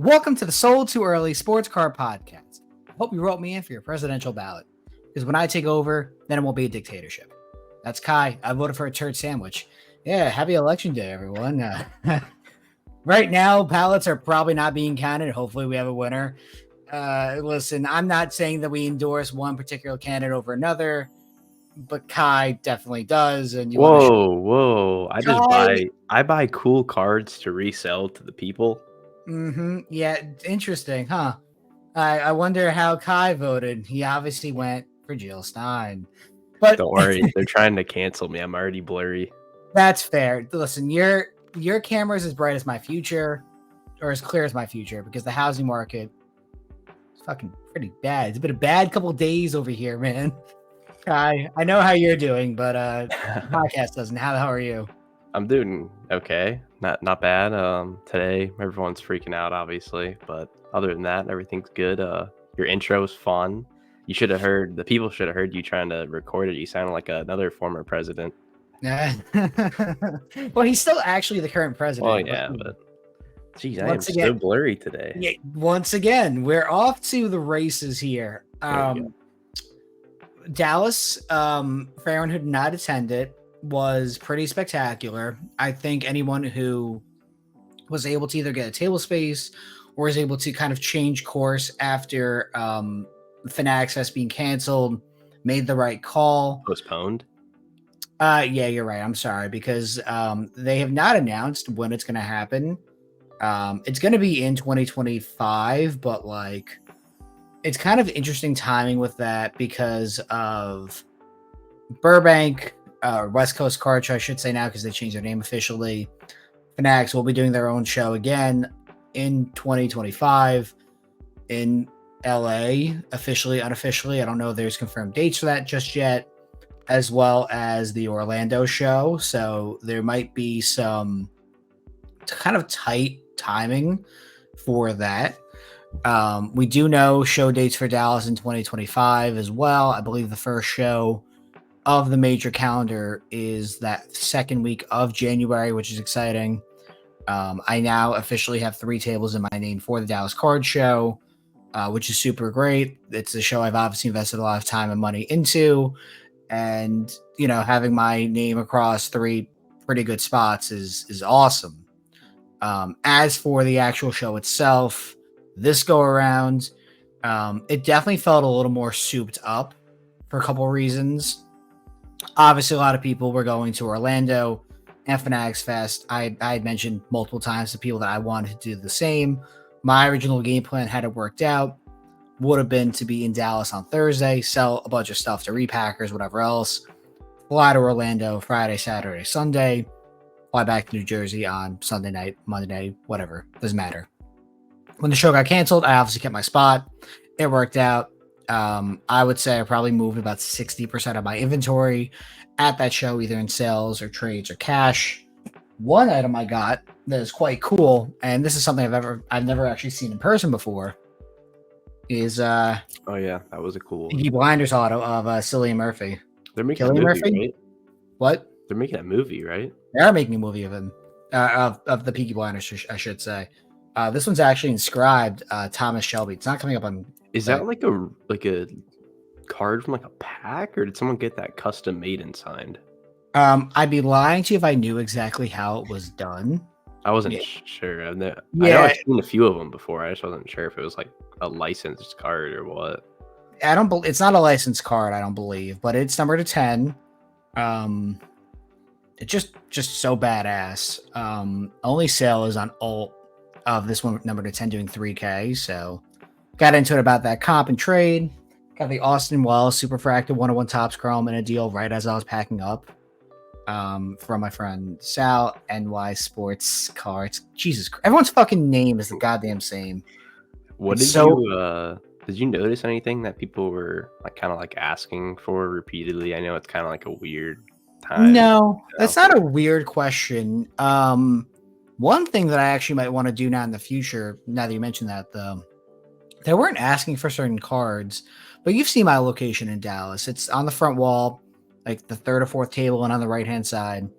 Welcome to the Sold Too Early Sports Card Podcast. I hope you wrote me in for your presidential ballot, because when I take over, then it won't be a dictatorship. That's Kai. I voted for a turd sandwich. Yeah, happy election day, everyone. Right now, ballots are probably not being counted. Hopefully, we have a winner. Listen, I'm not saying that we endorse one particular candidate over another, but Kai definitely does. And you want to show Whoa! Kai? I buy cool cards to resell to the people. Yeah, interesting, huh? I wonder how Kai voted. He obviously went for Jill Stein. But Don't worry, they're trying to cancel me. I'm already blurry. that's fair. Listen, your camera is as bright as my future, or as clear as my future, because the housing market is fucking pretty bad. It's been a bad couple days over here, man. Kai, I know how you're doing, but podcast doesn't. How the hell are you? I'm doing okay. Not bad. Today everyone's freaking out, obviously, but other than that, everything's good. Your intro was fun. You should have heard. The people should have heard you trying to record it. You sounded like another former president. Well, he's still actually the current president. Oh yeah, but geez, I am Once again- so blurry today. Yeah, once again, we're off to the races here. Dallas, for anyone who did not attend it, was pretty spectacular. I think anyone who was able to either get a table space or is able to kind of change course after Fanatics Fest being canceled made the right call. Postponed. Yeah, you're right. I'm sorry, because they have not announced when it's going to happen. It's going to be in 2025, but like, it's kind of interesting timing with that because of Burbank, West Coast Card Show, I should say now, because they changed their name officially. Fanatics will be doing their own show again in 2025 in LA, officially, unofficially. I don't know if there's confirmed dates for that just yet, as well as the Orlando show. So there might be some kind of tight timing for that. We do know show dates for Dallas in 2025 as well. I believe the first show of the major calendar is that second week of January, which is exciting. I now officially have 3 tables in my name for the Dallas Card Show, which is super great. It's a show I've obviously invested a lot of time and money into, and having my name across 3 pretty good spots is awesome. As for the actual show itself, this go around, it definitely felt a little more souped up for a couple reasons. Obviously, a lot of people were going to Orlando and Fanatics Fest. I had mentioned multiple times to people that I wanted to do the same. My original game plan had it worked out, would have been to be in Dallas on Thursday, sell a bunch of stuff to repackers, whatever else, fly to Orlando Friday, Saturday, Sunday, fly back to New Jersey on Sunday night, Monday night, whatever, doesn't matter. When the show got canceled, I obviously kept my spot. It worked out. I would say I probably moved about 60% of my inventory at that show, either in sales or trades or cash. One item I got that is quite cool, and this is something I've never actually seen in person before, is Oh yeah, that was a cool one. Peaky Blinders auto of Cillian Murphy. They're making a Cillian movie, Murphy? right? What? They're making a movie, right? They are making a movie of him, of the Peaky Blinders, I should say. This one's actually inscribed Thomas Shelby. It's not coming up on. Is that like a card from like a pack, or did someone get that custom made and signed? I'd be lying to you if I knew exactly how it was done. I wasn't sure. I know Yeah. I've seen a few of them before. I just wasn't sure if it was like a licensed card or what. It's not a licensed card, I don't believe, but it's numbered to 10. It's just so badass. Only sale is on alt of this one numbered to 10 doing 3K. So got into it about that comp and trade. Got the Austin Wells Superfracted 101 Topps Chrome in a deal right as I was packing up. From my friend Sal, NY Sports Cards. Jesus Christ. Everyone's fucking name is the goddamn same. What did you notice anything that people were like kind of like asking for repeatedly? I know it's kind of like a weird time. No, that's not a weird question. One thing that I actually might want to do now in the future, now that you mentioned that, though, they weren't asking for certain cards, but you've seen my location in Dallas. It's on the front wall, like the 3rd or 4th table, and on the right-hand side.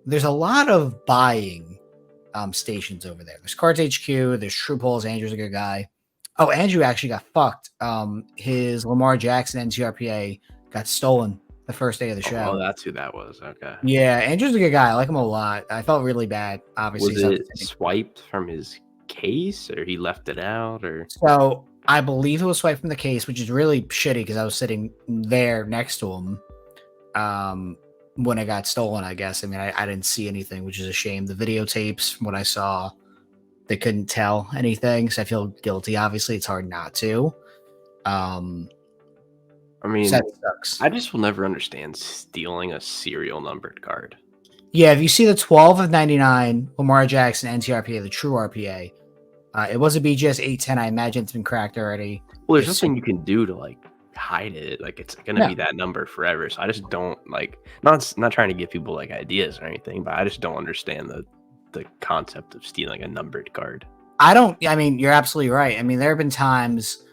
There's a lot of buying stations over there. There's Cards HQ. There's True Polls. Andrew's a good guy. Oh, Andrew actually got fucked. His Lamar Jackson NTRPA got stolen the first day of the show. Oh, that's who that was. Okay. Yeah, Andrew's a good guy. I like him a lot. I felt really bad. Obviously, Was it swiped from his case, or he left it out, or? So I believe it was swiped from the case, which is really shitty because I was sitting there next to him when it got stolen, I guess. I mean, I didn't see anything, which is a shame. The videotapes, from what I saw, they couldn't tell anything, so I feel guilty. Obviously, it's hard not to. I mean, so that sucks. I just will never understand stealing a serial numbered card. Yeah, if you see the 12 of 99 Lamar Jackson NTRPA, the true RPA, it was a BGS 810. I imagine it's been cracked already. Well, there's nothing you can do to like hide it. Like it's gonna be that number forever. So I just don't like. Not trying to give people like ideas or anything, but I just don't understand the concept of stealing a numbered card. I mean, you're absolutely right. I mean, there have been times.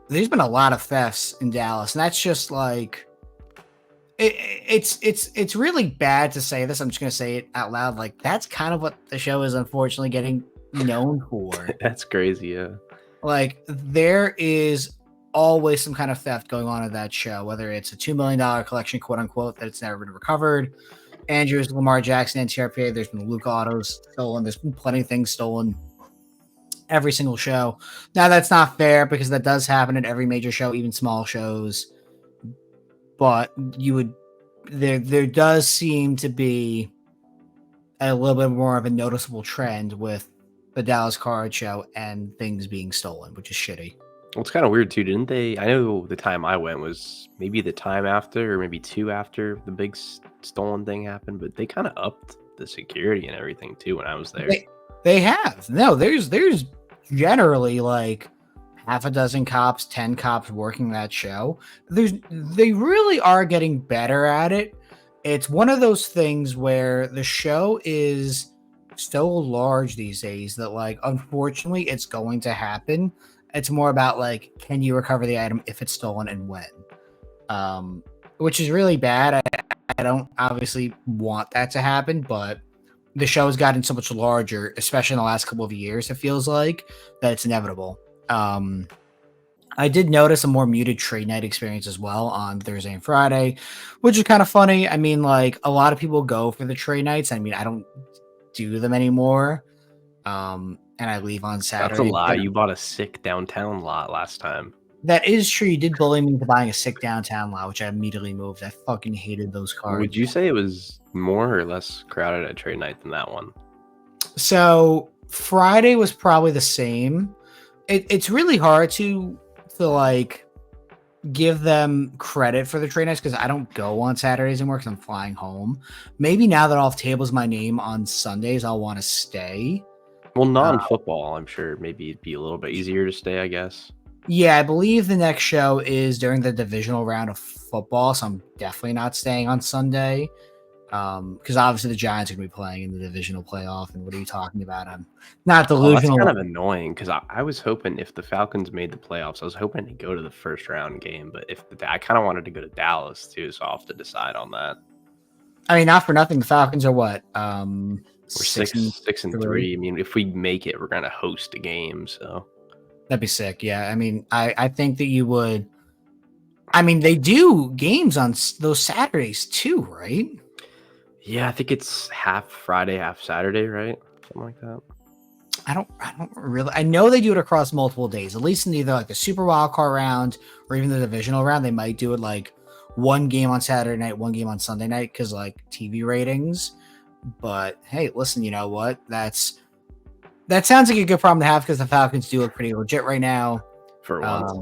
There's been a lot of thefts in Dallas, and that's just like. It's really bad to say this. I'm just gonna say it out loud. Like that's kind of what the show is unfortunately getting known for. That's crazy, yeah. Like there is always some kind of theft going on at that show, whether it's a $2 million collection, quote unquote, that it's never been recovered. Andrew's Lamar Jackson NTRPA. There's been Luke Autos stolen. There's been plenty of things stolen every single show. Now that's not fair because that does happen at every major show, even small shows. But there does seem to be a little bit more of a noticeable trend with the Dallas Card Show and things being stolen, which is shitty. Well, it's kind of weird too, didn't they? I know the time I went was maybe the time after, or maybe 2 after the big stolen thing happened, but they kind of upped the security and everything too when I was there. They have. No, there's generally like half a dozen cops, 10 cops working that show. They really are getting better at it. It's one of those things where the show is so large these days that like unfortunately it's going to happen. It's more about like, can you recover the item if it's stolen and when? Which is really bad. I don't obviously want that to happen, but the show has gotten so much larger, especially in the last couple of years, it feels like, that it's inevitable. I did notice a more muted trade night experience as well on Thursday and Friday, which is kind of funny. I mean, like a lot of people go for the trade nights. I mean, I don't do them anymore. And I leave on Saturday. That's a lie. You bought a sick downtown lot last time. That is true. You did bully me into buying a sick downtown lot, which I immediately moved. I fucking hated those cards. Would you say it was more or less crowded at trade night than that one? So Friday was probably the same. It's really hard to like give them credit for the trade nights because I don't go on Saturdays anymore because I'm flying home. Maybe now that I'll have tables my name on Sundays, I'll want to stay. Well, non-football, I'm sure maybe it'd be a little bit easier to stay, I guess. Yeah, I believe the next show is during the divisional round of football, so I'm definitely not staying on Sunday. Because obviously the Giants are going to be playing in the divisional playoff, and what are you talking about? I'm not delusional. That's kind of annoying because I was hoping if the Falcons made the playoffs, I was hoping to go to the first round game. But I kind of wanted to go to Dallas too, so I'll have to decide on that. I mean, not for nothing, the Falcons are what? We're 6 and 3. I mean, if we make it, we're going to host a game, so that'd be sick. Yeah, I mean, I think that you would. I mean, they do games on those Saturdays too, right? Yeah, I think it's half Friday, half Saturday, right? Something like that. I don't really. I know they do it across multiple days. At least in either like the Super Wild Card round or even the divisional round, they might do it like one game on Saturday night, one game on Sunday night because like TV ratings. But hey, listen, you know what? That sounds like a good problem to have because the Falcons do look pretty legit right now. For once,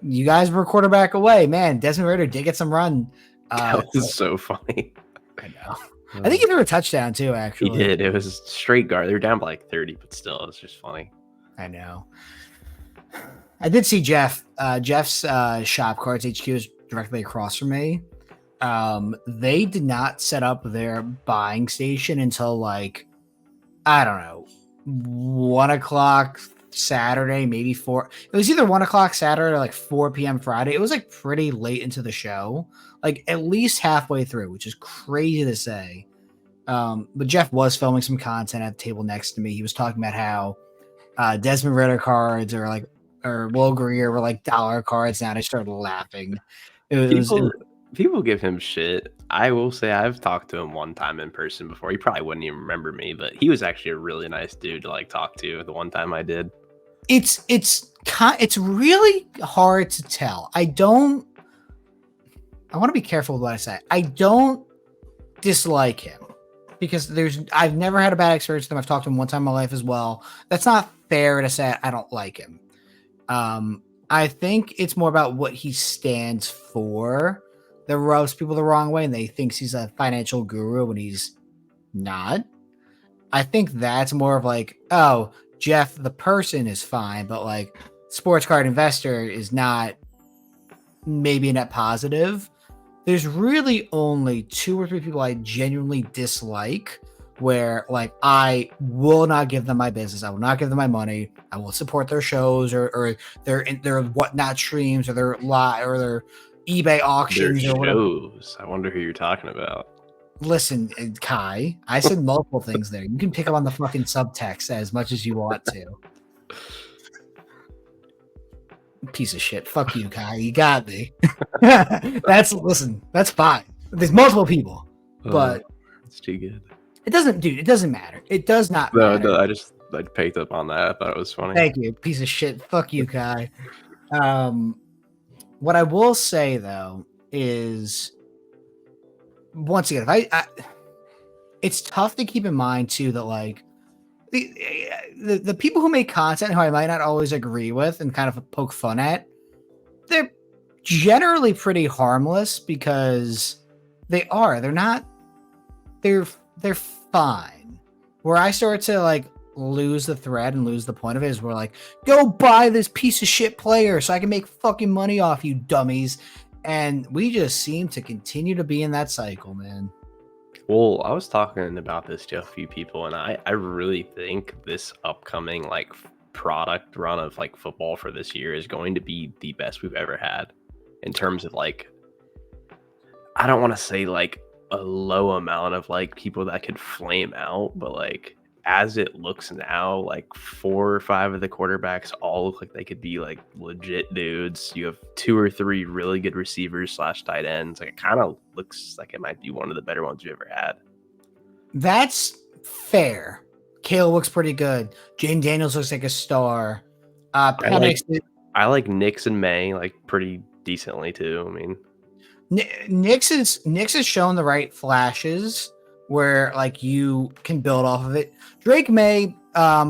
you guys were a quarterback away, man. Desmond Ridder did get some run. That was so funny. I know. I think he threw a touchdown too. Actually, he did. It was straight guard. They were down by like 30, but still, it's just funny. I know. I did see Jeff. Jeff's shop, Cards HQ, is directly across from me. They did not set up their buying station until like I don't know, 1 o'clock Saturday, maybe 4. It was either 1 o'clock Saturday or like 4 p.m. Friday. It was like pretty late into the show, like at least halfway through, which is crazy to say. But Jeff was filming some content at the table next to me. He was talking about how Desmond Ritter cards or Will Greer were like dollar cards now. And I started laughing. It was People give him shit. I will say I've talked to him one time in person before. He probably wouldn't even remember me, but he was actually a really nice dude to like talk to the one time I did. It's really hard to tell. I want to be careful with what I say. I don't dislike him because I've never had a bad experience with him. I've talked to him one time in my life as well. That's not fair to say I don't like him. I think it's more about what he stands for that rubs people the wrong way, and they thinks he's a financial guru when he's not. I think that's more of like, oh, Jeff, the person is fine, but like sports card investor is not maybe a net positive. There's really only 2 or 3 people I genuinely dislike where like I will not give them my business. I will not give them my money. I will support their shows or their whatnot streams or their live or their eBay auctions or whatever. Shows. I wonder who you're talking about. Listen, Kai, I said multiple things there. You can pick up on the fucking subtext as much as you want to. Piece of shit. Fuck you, Kai. You got me. That's fine. There's multiple people, but it's too good. It doesn't matter. It does not matter. No, I picked up on that. I thought it was funny. Thank you, piece of shit. Fuck you, Kai. What I will say though is, once again, it's tough to keep in mind too that like the people who make content who I might not always agree with and kind of poke fun at, they're generally pretty harmless because they're fine. Where I start to like lose the thread and lose the point of it is we're like, go buy this piece of shit player so I can make fucking money off you dummies. And we just seem to continue to be in that cycle, man. Well, I was talking about this to a few people, and I really think this upcoming like product run of like football for this year is going to be the best we've ever had in terms of like, I don't want to say like a low amount of like people that could flame out, but like as it looks now, like 4 or 5 of the quarterbacks all look like they could be like legit dudes. You have 2 or 3 really good receivers / tight ends. Like it kind of looks like it might be one of the better ones you've ever had. That's fair. Kale looks pretty good. Jane Daniels looks like a star. I like Nix and May like pretty decently too. I mean, Nix has shown the right flashes where like you can build off of it. Drake May,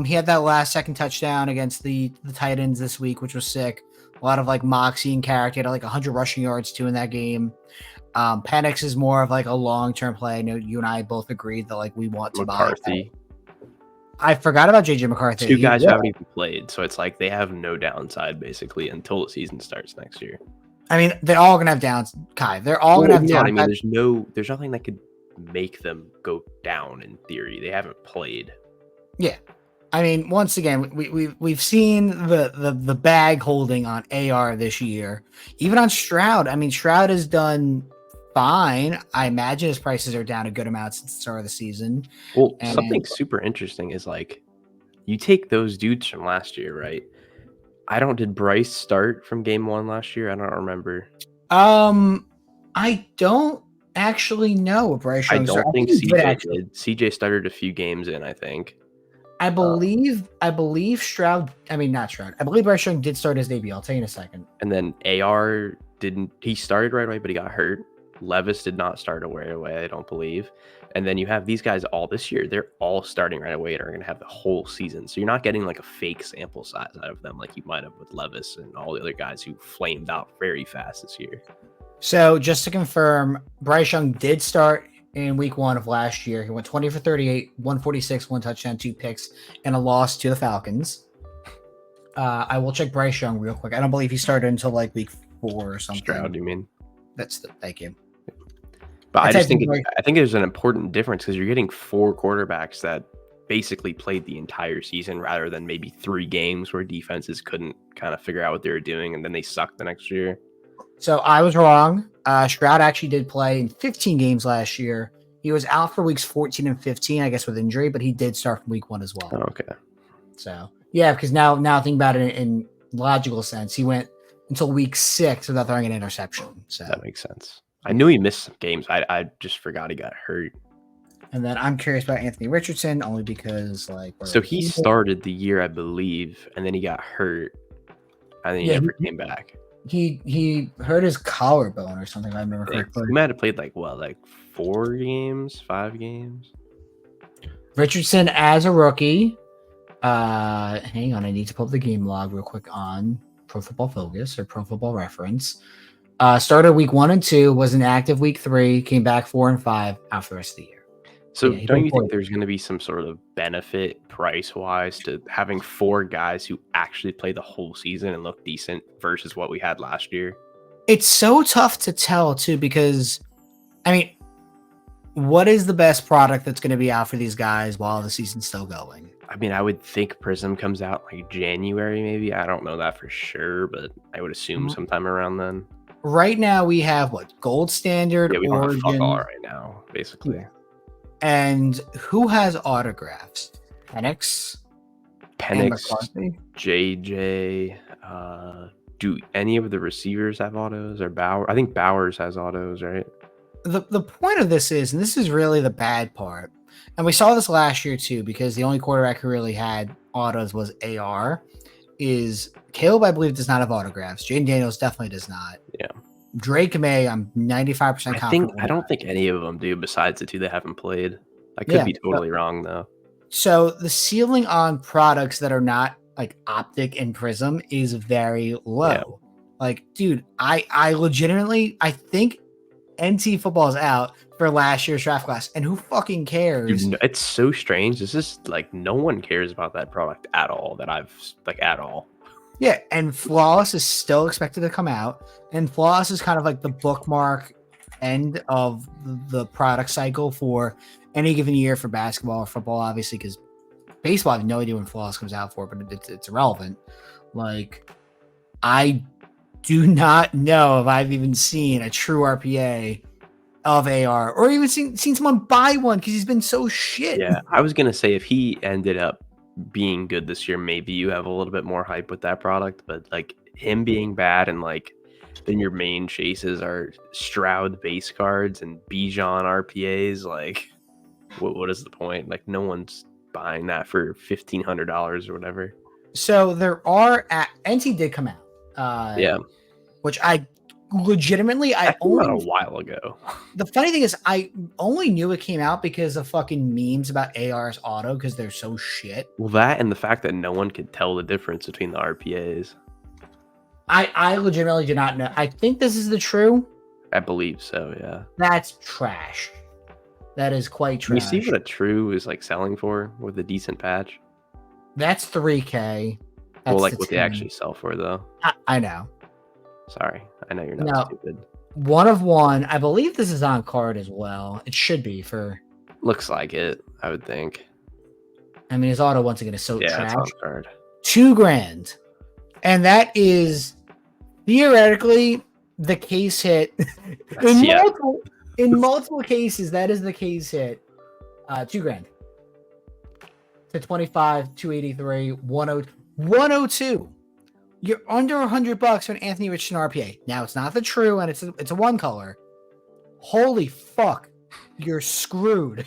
he had that last second touchdown against the Titans this week, which was sick. A lot of like moxie and character. He had like 100 rushing yards too in that game. Penix is more of like a long-term play. I know you and I both agreed that like we want to McCarthy. I forgot about JJ McCarthy. 2 guys who haven't even played, so it's like they have no downside basically until the season starts next year. I mean, they're all gonna have downs, Kai. They're all gonna have downs. I mean, there's nothing that could make them go down in theory. They haven't played. Yeah. I mean, once again, we've seen the bag holding on AR this year. Even on Stroud. I mean, Stroud has done fine. I imagine his prices are down a good amount since the start of the season. Well, something super interesting is like you take those dudes from last year, right? Did Bryce start from game 1 last year? I don't remember. I don't actually know if Bryce Young started. I don't think CJ did. CJ started a few games in, I think. I believe Stroud. I mean, not Stroud. I believe Bryce Young did start his debut. I'll tell you in a second. And then AR didn't. He started right away, but he got hurt. Levis did not start right away, I don't believe. And then you have these guys all this year. They're all starting right away and are going to have the whole season. So you're not getting like a fake sample size out of them like you might have with Levis and all the other guys who flamed out very fast this year. So just to confirm, Bryce Young did start in week 1 of last year. He went 20 for 38, 146, 1 touchdown, 2 picks, and a loss to the Falcons. I will check Bryce Young real quick. I don't believe he started until like week 4 or something. Stroud, you mean? Thank you. But I think there's an important difference because you're getting 4 quarterbacks that basically played the entire season rather than maybe 3 games where defenses couldn't kind of figure out what they were doing and then they sucked the next year. So I was wrong. Stroud actually did play in 15 games last year. He was out for weeks 14 and 15, I guess, with injury, but he did start from week 1 as well. Oh, okay. So yeah, because now think about it in logical sense. He went until week 6 without throwing an interception. So that makes sense. I knew he missed some games. I just forgot he got hurt. And then I'm curious about Anthony Richardson only because so he started the year, I believe, and then he got hurt, and then he never came back. He hurt his collarbone or something. I remember correctly. He might have played 4 games, 5 games. Richardson as a rookie. Hang on, I need to pull up the game log real quick on Pro Football Focus or Pro Football Reference. Started week 1 and 2, was inactive week 3, came back 4 and 5 out for the rest of the year. So don't you think there's going to be some sort of benefit price-wise to having 4 guys who actually play the whole season and look decent versus what we had last year? It's so tough to tell, too, because, I mean, what is the best product that's going to be out for these guys while the season's still going? I mean, I would think Prism comes out January, maybe. I don't know that for sure, but I would assume sometime around then. Right now, we have, Gold Standard, we Origin. Don't have fuck all right now, basically. Yeah. And who has autographs? Penix, JJ. Do any of the receivers have autos? Or Bauer? I think Bowers has autos, right? The point of this is, and this is really the bad part, and we saw this last year too, because the only quarterback who really had autos was AR, is Caleb, I believe, does not have autographs. Jaden Daniels definitely does not. Yeah. Drake May, I'm 95% confident. I don't think any of them do besides the 2 that haven't played. I could be totally wrong, though. So the ceiling on products that are not Optic and Prism is very low. Yeah. Dude, I legitimately, I think NT football is out for last year's draft class, and who fucking cares? Dude, it's so strange. This is no one cares about that product at all that I've at all. Yeah, and Flawless is still expected to come out, and Flawless is kind of the bookmark end of the product cycle for any given year for basketball or football, obviously, because baseball, I have no idea when Flawless comes out for, but it's irrelevant. I do not know if I've even seen a true RPA of AR or even seen someone buy one because he's been so shit. Yeah, I was going to say if he ended up being good this year, maybe you have a little bit more hype with that product, but him being bad and then your main chases are Stroud base cards and Bijan RPAs, what is the point? No one's buying that for $1,500 or whatever. So there are NT did come out, which I legitimately I only a while ago. The funny thing is I only knew it came out because of fucking memes about AR's auto because they're so shit. Well, that and the fact that no one could tell the difference between the RPAs. I legitimately do not know. I think this is the true. I believe so, yeah. That's trash. That is quite trash. Can you see what a true is selling for with a decent patch? That's $3K. That's what they actually sell for though. I know. Sorry, I know you're not stupid. 1 of 1. I believe this is on card as well. It should be for. Looks like it. I would think. I mean, his auto once again is so trash. It's on card. $2,000, and that is theoretically the case hit in multiple cases. That is the case hit. $2,000 to 25, 283, 102. You're under $100 for an Anthony Richardson RPA. Now it's not the true, and it's a 1 color. Holy fuck, you're screwed.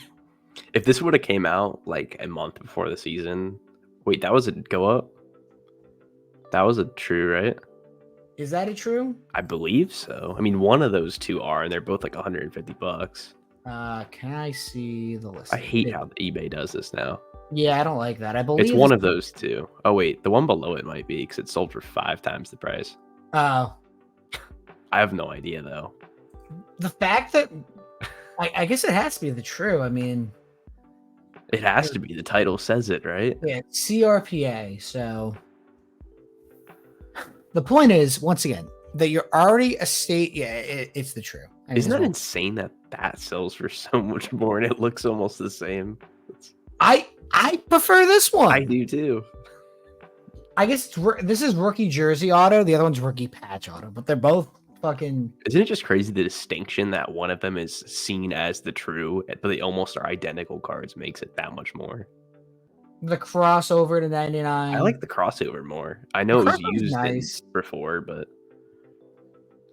If this would have came out a month before the season, wait, that was a go up. That was a true, right? Is that a true? I believe so. I mean, one of those 2 are, and they're both $150. Can I see the list? I hate how eBay does this now. Yeah, I don't like that. I believe it's one of those 2. Oh wait, the one below it might be because it sold for 5 times the price. Oh, I have no idea though. The fact that I guess it has to be the true. I mean, it has to be. The title says it, right? Yeah, CRPA. So the point is, once again, that you're already a state. Yeah, it's the true. Isn't that insane that sells for so much more and it looks almost the same? I prefer this one. I do too. I guess this is rookie jersey auto. The other one's rookie patch auto, but they're both fucking Isn't it just crazy the distinction that one of them is seen as the true, but they almost are identical cards makes it that much more. the crossover to I 99. like the crossover more. I The know it was crossover's used in nice. before, but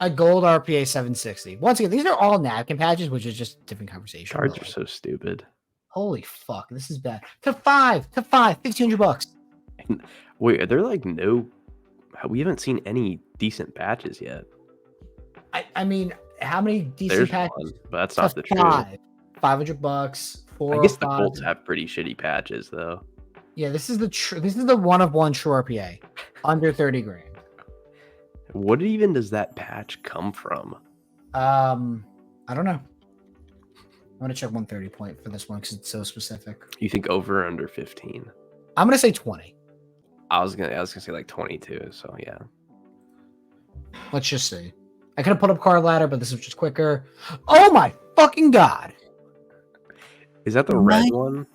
A gold RPA 760. Once again, these are all napkin patches, which is just a different conversation. cards but, are like, so stupid. holy fuck, this is bad. To five, $1,500. And wait, are there like no? We haven't seen any decent patches yet. I mean, how many decent There's patches? one, but that's To not the true. $500, four I or guess the five. Colts have pretty shitty patches though. Yeah, this is the one of one true RPA, under 30 grand. What even does that patch come from? I don't know. I'm gonna check 130 point for this one because it's so specific. You think over or under 15? I'm gonna say 20. I was gonna say like 22. So yeah. Let's just see. I could have put up card ladder, but this is just quicker. Oh my fucking god! Is that the red Nine- one?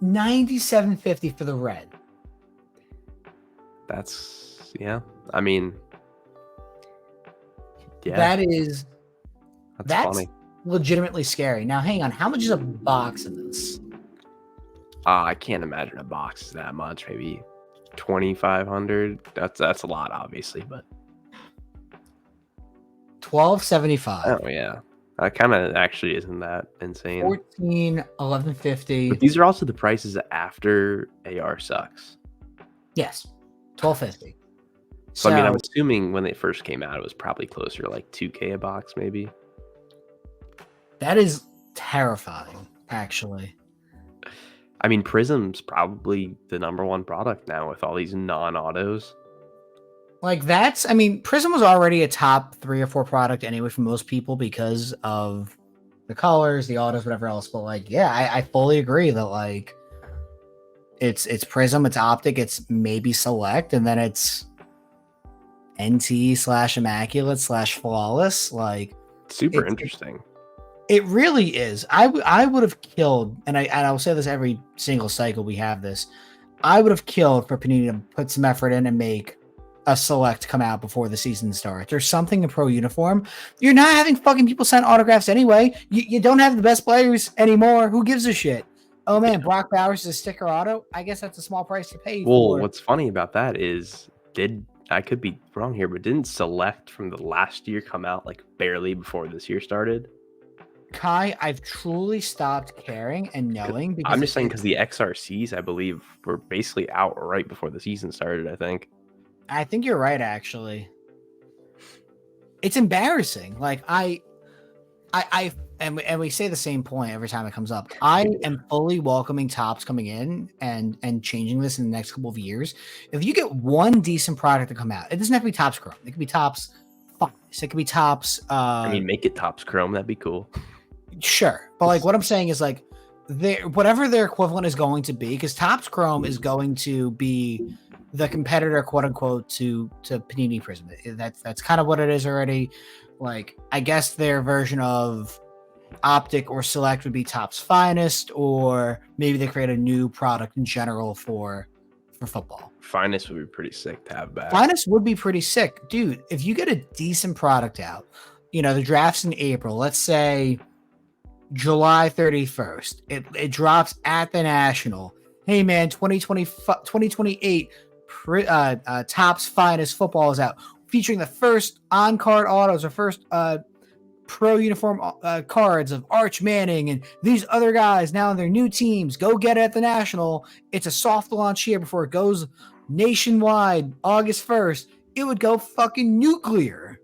97.50 for the red. That's yeah. I mean, yeah, That's that's funny. legitimately scary. Now, hang on. How much is a box of this? I can't imagine a box is that much. Maybe 2,500. That's a lot, obviously, but $12.75. oh yeah, that kind of actually isn't that insane. 14, 11.50. But these are also the prices after AR sucks. Yes, $12.50. So I mean, I'm assuming when they first came out, it was probably closer to like 2K a box, maybe. that is terrifying, actually. I mean, Prism's probably the #1 product now with all these non-autos. Like I mean, Prism was already a top 3 or 4 product anyway for most people because of the colors, the autos, whatever else. But like, yeah, I fully agree that like it's Prism, it's Optic, it's maybe Select, and then it's NT/Immaculate/Flawless. Like, Super it's interesting. It really is. I would have killed, and I will say this every single cycle we have this. I would have killed for Panini to put some effort in and make a Select come out before the season starts. There's something in pro uniform. You're not having fucking people send autographs anyway. You don't have the best players anymore. Who gives a shit? Oh man, Brock Bowers is a sticker auto. I guess that's a small price to pay. Well, what's funny about that is, I could be wrong here, but didn't Select from the last year come out like barely before this year started? Kai, I've truly stopped caring and knowing because I'm just saying because the XRCs, I believe, were basically out right before the season started. I think. I think you're right. Actually, it's embarrassing. Like and we say the same point every time it comes up. I am fully welcoming Topps coming in and changing this in the next couple of years. If you get one decent product to come out, it doesn't have to be Topps Chrome. It could be Topps Finest. It could be Topps. I mean, make it Topps Chrome. That'd be cool. Sure, but like what I'm saying is like whatever their equivalent is going to be, because Topps Chrome is going to be the competitor, quote unquote, to Panini Prism. That's kind of what it is already. Like, I guess their version of Optic or Select would be Topps Finest, or maybe they create a new product in general for football. Finest would be pretty sick to have back. Finest would be pretty sick, dude. If you get a decent product out, the draft's in April. Let's say July 31st. It drops at the National. Hey man, 2028 Topps Finest football is out, featuring the first on-card autos or first pro uniform cards of Arch Manning and these other guys now in their new teams. Go get it at the National. It's a soft launch here before it goes nationwide August 1st. It would go fucking nuclear.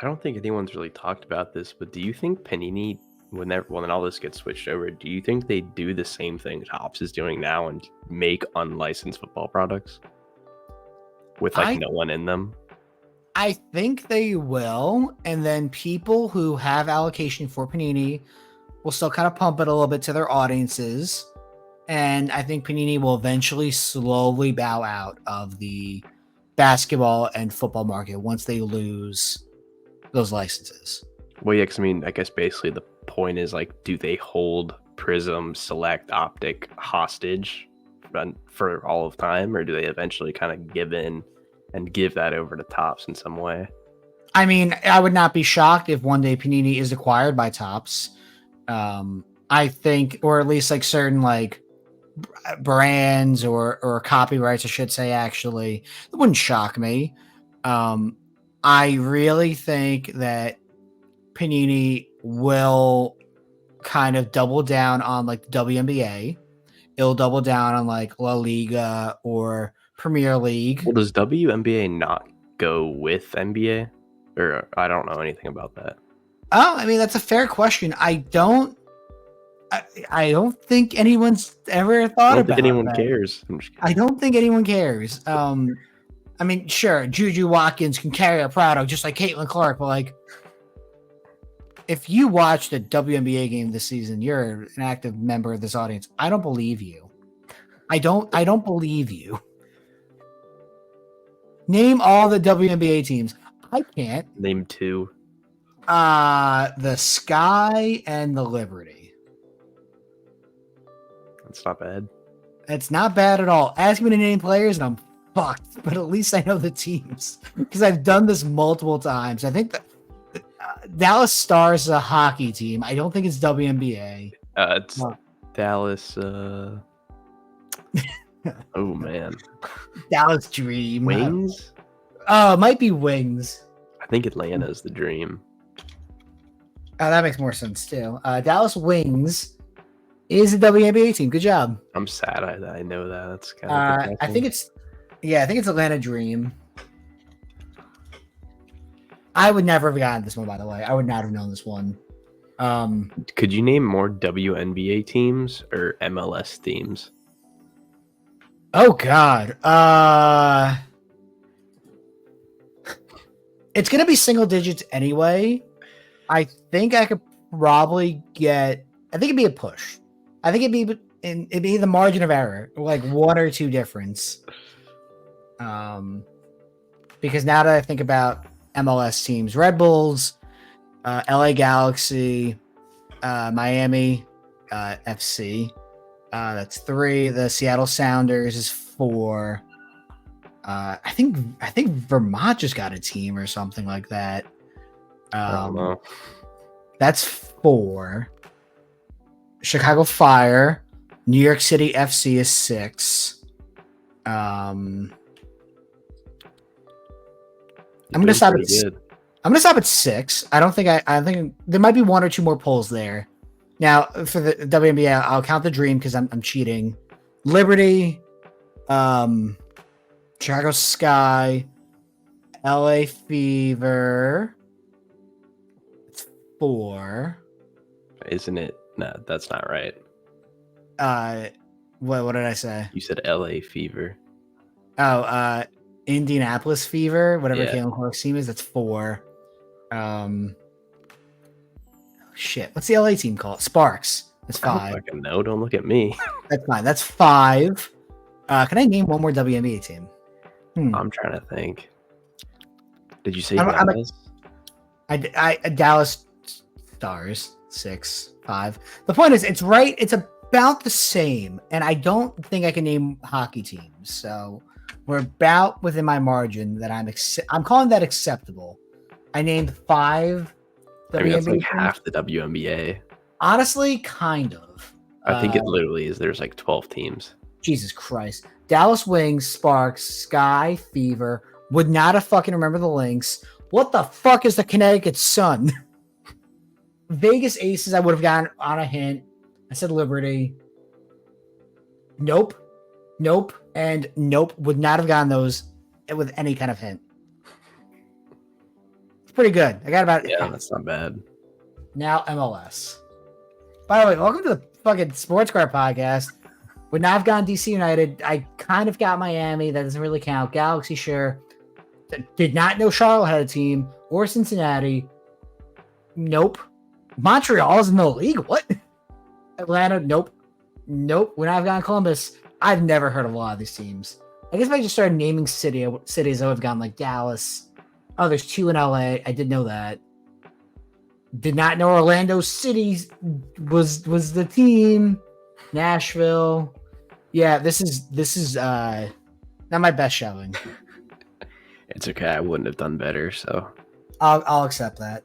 I don't think anyone's really talked about this, but do you think Panini, when all this gets switched over, do you think they do the same thing Topps is doing now and make unlicensed football products with no one in them? I think they will, and then people who have allocation for Panini will still kind of pump it a little bit to their audiences, and I think Panini will eventually slowly bow out of the basketball and football market once they lose those licenses. Well, yeah, because I mean, I guess basically the point is do they hold Prism, Select, Optic hostage for all of time, or do they eventually kind of give in and give that over to Topps in some way? I mean, I would not be shocked if one day Panini is acquired by Topps. I think, or at least like certain like brands or copyrights, I should say. Actually, it wouldn't shock me. I really think that Panini will kind of double down on like the WNBA. It'll double down on like La Liga or Premier League. Well, does WNBA not go with NBA? Or I don't know anything about that. Oh, I mean that's a fair question. I don't think anyone's ever thought I don't about think anyone that. cares. I'm just I kidding. don't think anyone cares. I mean, sure, Juju Watkins can carry a product just like Caitlin Clark, but like, if you watched a WNBA game this season, you're an active member of this audience. I don't believe you. I don't believe you. Name all the WNBA teams. I can't. Name 2. The Sky and the Liberty. That's not bad. It's not bad at all. Ask me to name players and I'm fucked, but at least I know the teams because I've done this multiple times. I think that Dallas Stars is a hockey team. I don't think it's WNBA. It's No. Dallas. Oh man, Dallas Dream. Wings. Oh, it might be Wings. I think Atlanta's the dream. Oh, that makes more sense too. Dallas Wings is a WNBA team. Good job. I'm sad I know that. That's kind of. I think it's Atlanta Dream. I would never have gotten this one, by the way. I would not have known this one. Could you name more WNBA teams or MLS teams? Oh God. It's gonna be single digits anyway. I think I could probably get. I think it'd be a push. I think it'd be the margin of error, like 1 or 2 difference. Because now that I think about MLS teams, Red Bulls, LA Galaxy, Miami FC. That's 3. The Seattle Sounders is 4. I think Vermont just got a team or something like that. I don't know. That's 4. Chicago Fire, New York City FC is 6. I'm gonna stop at. I'm gonna stop at 6. I think there might be 1 or 2 more polls there. Now for the WNBA, I'll count the Dream because I'm cheating. Liberty, Chicago Sky, LA Fever. It's 4. Isn't it? No, that's not right. What did I say? You said LA Fever. Oh, Indianapolis Fever, whatever Yeah. Caitlin Clark's team is, that's 4. Shit. What's the LA team called? Sparks. That's I don't 5. fucking know. Don't look at me. That's fine. That's 5. Can I name one more WNBA team? I'm trying to think. Did you say I'm a- Dallas? I Dallas Stars 6, 5. The point is, it's right. It's about the same, and I don't think I can name hockey teams. So we're about within my margin that I'm calling that acceptable. I named 5. I mean, that's like WNBA teams. half the WNBA. Honestly, kind of. I think it literally is. There's like 12 teams. Jesus Christ. Dallas Wings, Sparks, Sky, Fever. Would not have fucking remember the Lynx. What the fuck is the Connecticut Sun? Vegas Aces, I would have gotten on a hint. I said Liberty. Nope. And nope. Would not have gotten those with any kind of hint. It's pretty good. I got about Yeah, that's not bad. now MLS. By the way, welcome to the fucking Sports Car podcast. Would not have gone DC United. I kind of got Miami. That doesn't really count. Galaxy, sure. Did not know Charlotte had a team or Cincinnati. Nope. Montreal's in the league. What? Atlanta. Nope. Would not have gone Columbus. I've never heard of a lot of these teams. I guess if I just started naming cities, I would have gone like Dallas. Oh, there's 2 in LA. I did know that. Did not know Orlando City was the team. Nashville. Yeah, this is not my best showing. It's okay. I wouldn't have done better. So I'll accept that.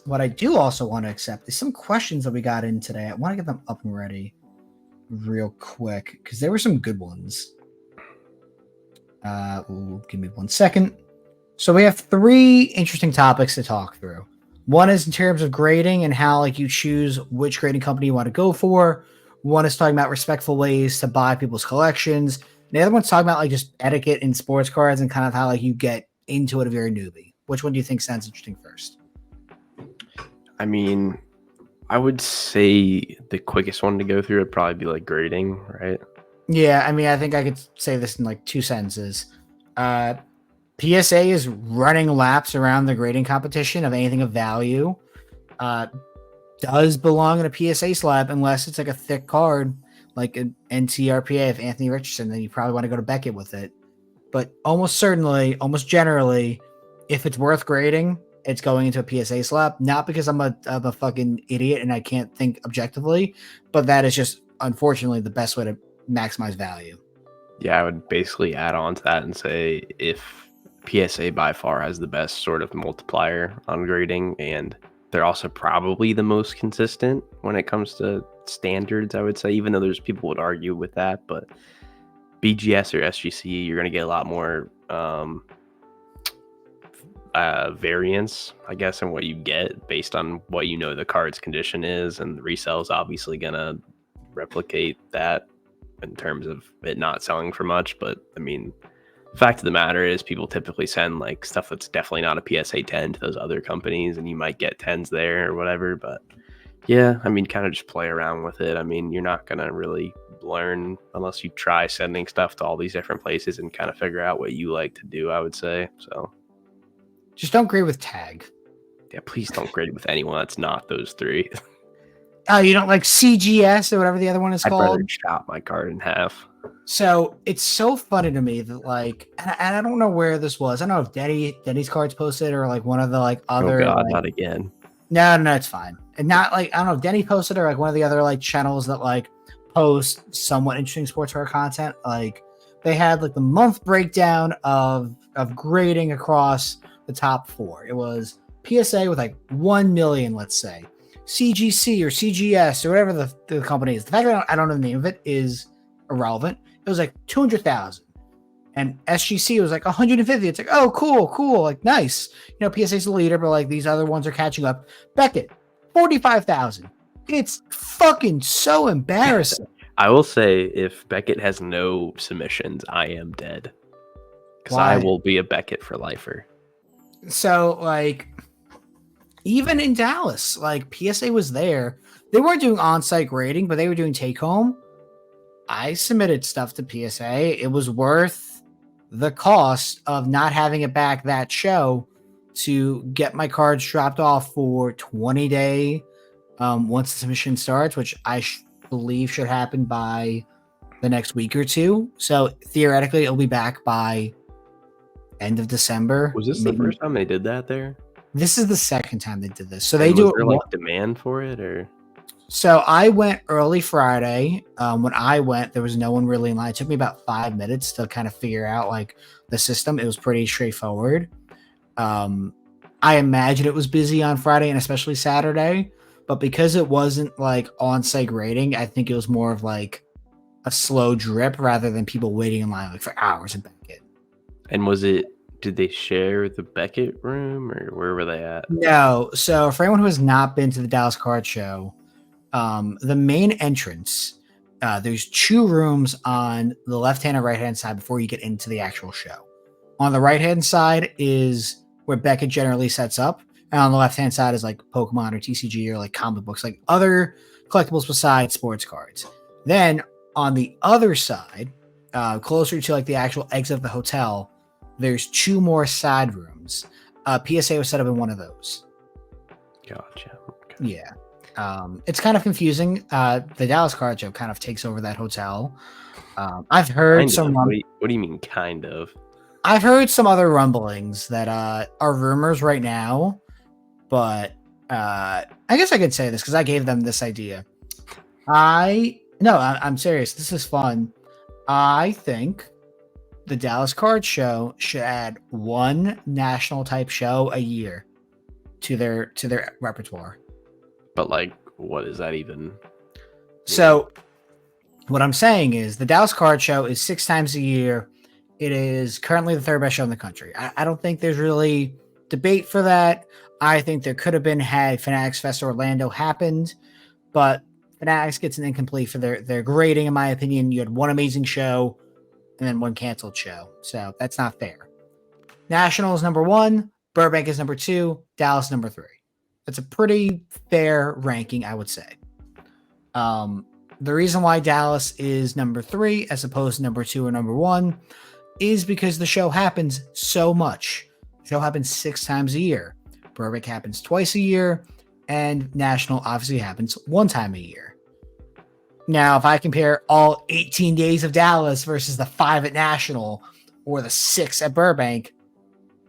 What I do also want to accept is some questions that we got in today. I want to get them up and ready real quick because there were some good ones. Give me 1 second. So we have 3 interesting topics to talk through. One is in terms of grading and how like you choose which grading company you want to go for. One is talking about respectful ways to buy people's collections. The other one's talking about like just etiquette in sports cards and kind of how like you get into it if you're a newbie. Which one do you think sounds interesting first? I mean, I would say the quickest one to go through would probably be like grading, right? Yeah, I mean, I think I could say this in like 2 sentences. PSA is running laps around the grading competition of anything of value. Does belong in a PSA slab unless it's like a thick card, like an NCRPA of Anthony Richardson, then you probably want to go to Beckett with it. But almost certainly, almost generally, if it's worth grading, it's going into a PSA slab. Not because I'm a fucking idiot and I can't think objectively, but that is just unfortunately the best way to maximize value. Yeah, I would basically add on to that and say if PSA by far has the best sort of multiplier on grading, and they're also probably the most consistent when it comes to standards, I would say, even though there's people would argue with that, but BGS or SGC, you're going to get a lot more variance, I guess, in what you get based on what you know the card's condition is, and the resale is obviously going to replicate that in terms of it not selling for much. But I mean, the fact of the matter is people typically send like stuff that's definitely not a PSA 10 to those other companies, and you might get 10s there or whatever. But yeah, I mean, kind of just play around with it. I mean, you're not going to really learn unless you try sending stuff to all these different places and kind of figure out what you like to do, I would say. So just don't grade with tag. Yeah, please don't grade with anyone that's not those 3. Oh, you don't like CGS or whatever the other one is I'd called? rather chop my card in half. So it's so funny to me that like, and I don't know where this was. I don't know if Denny's cards posted or like one of the like other. Oh God, like, not again. No, it's fine. And not like, I don't know if Denny posted or like one of the other like channels that like post somewhat interesting sports card content. Like they had like the month breakdown of grading across the top 4. It was PSA with like 1 million, let's say, CGC or CGS or whatever the company is. The fact that I don't know the name of it is irrelevant. It was like 200,000, and SGC was like 150. It's like, oh, cool, like nice. You know, PSA's the leader, but like these other ones are catching up. Beckett, 45,000. It's fucking so embarrassing. I will say, if Beckett has no submissions, I am dead, because I will be a Beckett for lifer. So like, even in Dallas, like PSA was there. They weren't doing on-site grading, but they were doing take-home. I submitted stuff to PSA. It was worth the cost of not having it back that show to get my cards dropped off for 20-day once the submission starts, which I believe should happen by the next week or 2. So theoretically, it'll be back by end of December. Was this the first time they did that there? This is the second time they did this. So they do it like demand for it, or? So I went early Friday. When I went, there was no one really in line. It took me about 5 minutes to kind of figure out like the system. It was pretty straightforward. I imagine it was busy on Friday and especially Saturday, but because it wasn't like on-site grading, I think it was more of like a slow drip rather than people waiting in line like for hours at Beckett. And did they share the Beckett room or where were they at? No. So for anyone who has not been to the Dallas Card Show, the main entrance, there's 2 rooms on the left-hand and right-hand side before you get into the actual show. On the right-hand side is where Beckett generally sets up, and on the left-hand side is like Pokemon or TCG or like comic books, like other collectibles besides sports cards. Then on the other side, closer to like the actual exit of the hotel, there's 2 more side rooms. PSA was set up in one of those. Gotcha. Okay. Yeah. It's kind of confusing. The Dallas Card Show kind of takes over that hotel. I've heard some. What do you mean, kind of? I've heard some other rumblings that are rumors right now, but I guess I could say this because I gave them this idea. I'm serious. This is fun. I think the Dallas Card Show should add one national type show a year to their repertoire. But like, what is that even? So what I'm saying is the Dallas Card Show is 6 times a year. It is currently the third best show in the country. I don't think there's really debate for that. I think there could have been had Fanatics Fest Orlando happened, but Fanatics gets an incomplete for their grading, in my opinion. You had one amazing show and then one canceled show. So that's not fair. National is number 1, Burbank is number 2, Dallas number 3. That's a pretty fair ranking, I would say. The reason why Dallas is number 3 as opposed to number 2 or number 1 is because the show happens so much. The show happens 6 times a year. Burbank happens twice a year, and National obviously happens 1 time a year. Now, if I compare all 18 days of Dallas versus the 5 at National or the 6 at Burbank,